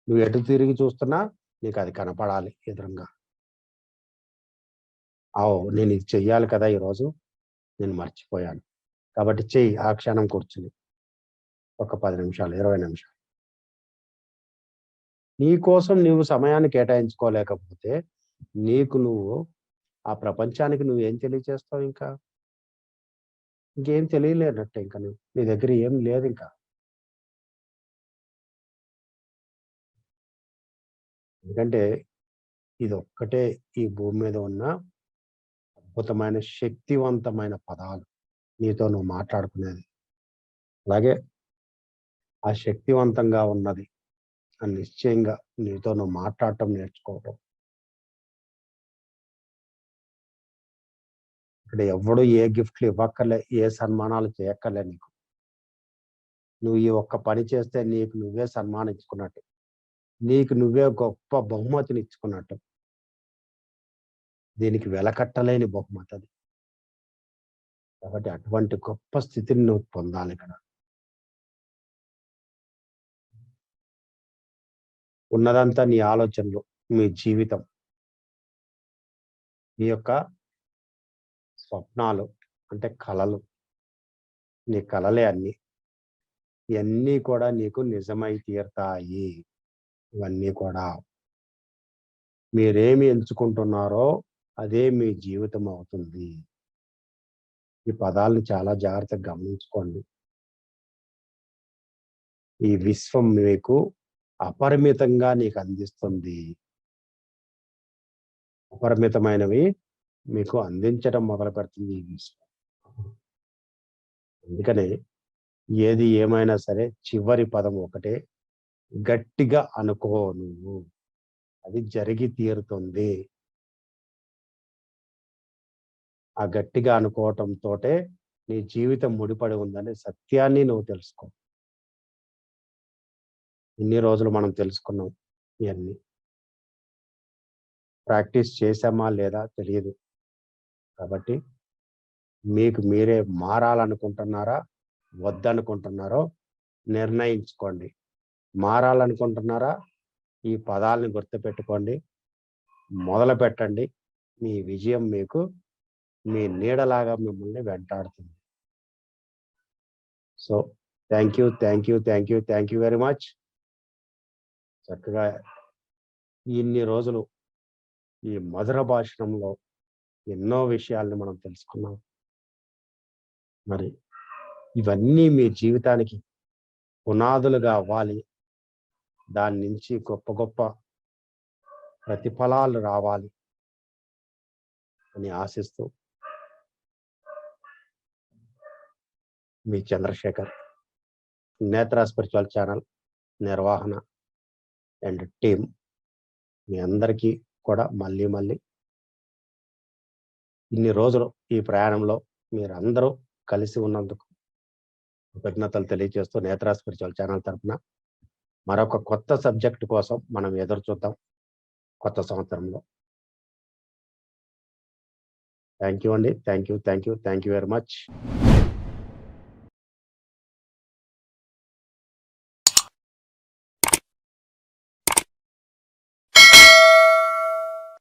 నువ్వు ఎటు తిరిగి చూస్తున్నా నీకది కనపడాలి ఎదురుంగా. నేను ఇది చెయ్యాలి కదా ఈరోజు. నేను మర్చిపోయాను. కాబట్టి చెయ్యి ఆ క్షణం కూర్చొని. ఒక 10 నిమిషాలు, 20 నిమిషాలు. నీ కోసం నీవు సమయాన్ని కేటాయించుకోలేకపోతే, నీకు నువ్వు ఆ ప్రపంచానికి నువ్వేం తెలియజేస్తావు ఇంకా? ఇంకేం తెలియలేనట్టే ఇంక నువ్వు. నీ దగ్గర ఏం లేదింక. ఎందుకంటే ఇదొక్కటే ఈ భూమి మీద ఉన్న అద్భుతమైన, శక్తివంతమైన పదాలు. నీతో నువ్వు మాట్లాడుకునేది. అలాగే ఆ శక్తివంతంగా ఉన్నది అని నిశ్చయంగా నీతో నువ్వు మాట్లాడటం నేర్చుకోవటం. ఇక్కడ ఎవ్వడు ఏ గిఫ్ట్‌లు ఇవ్వక్కర్లే, ఏ సన్మానాలు చేయక్కర్లే నీకు. నువ్వు ఈ ఒక్క పని చేస్తే నీకు నువ్వే సన్మానించుకున్నట్టు. నీకు నువ్వే గొప్ప బహుమతినిచ్చుకున్నట్టు. దీనికి వెలకట్టలేని బహుమతది. కాబట్టి అటువంటి గొప్ప స్థితిని నువ్వు పొందాలిక్కడ. ఉన్నదంతా నీ ఆలోచనలు, మీ జీవితం, మీ యొక్క స్వప్నాలు. అంటే కలలు. నీ కలలే అన్నీ. ఇయన్నీ కూడా నీకు నిజమై తీరతాయి. ఇవన్నీ కూడా. మీరేమి ఎంచుకుంటున్నారో అదే మీ జీవితం అవుతుంది. ఈ పదాలను చాలా జాగ్రత్తగా గమనించుకోండి. ఈ విశ్వం మీకు అపరిమితంగా నీకు అందిస్తుంది. అపరిమితమైనవి మీకు అందించడం మొదలుపెడుతుంది ఈ విశ్వం. అందుకనే ఏది ఏమైనా సరే చివరి పదం ఒకటే. గట్టిగా అనుకో నువ్వు. అది జరిగి తీరుతుంది. ఆ గట్టిగా అనుకోవటంతోటే నీ జీవితం ముడిపడి ఉందనే సత్యాన్ని నువ్వు తెలుసుకో. ఇన్ని రోజులు మనం తెలుసుకున్నాం ఇయన్నీ. ప్రాక్టీస్ చేశామా లేదా తెలీదు. కాబట్టి మీకు మీరే మారాలనుకుంటున్నారా? వద్దనుకుంటున్నారో నిర్ణయించుకోండి. మారాలనుకుంటున్నారా? ఈ పదాలను గుర్తుపెట్టుకోండి. మొదలుపెట్టండి. మీ విజయం మీకు మీ నీడలాగా మిమ్మల్ని వెంటాడుతుంది. So, thank you. Thank you. Thank you. Thank you very much. చక్కగా ఇన్ని రోజులు ఈ మధుర భాషణంలో ఎన్నో విషయాల్ని మనం తెలుసుకున్నాం. మరి ఇవన్నీ మీ జీవితానికి పునాదులుగా అవ్వాలి. దాని నుంచి గొప్ప గొప్ప ప్రతిఫలాలు రావాలి అని ఆశిస్తూ మీ చంద్రశేఖర్. నేత్ర స్పిరిచువల్ ఛానల్ నిర్వహణ అండ్ టీమ్ మీ అందరికీ కూడా మళ్ళీ ఇన్ని రోజులు ఈ ప్రయాణంలో మీరందరూ కలిసి ఉన్నందుకు కృతజ్ఞతలు తెలియజేస్తూ నేత్ర స్పిరిచువల్ ఛానల్ తరపున మరొక కొత్త సబ్జెక్ట్ కోసం మనం ఎదురు చూద్దాం కొత్త సంవత్సరంలో. థాంక్ యూ అండి. Thank you. Thank you. Thank you very much.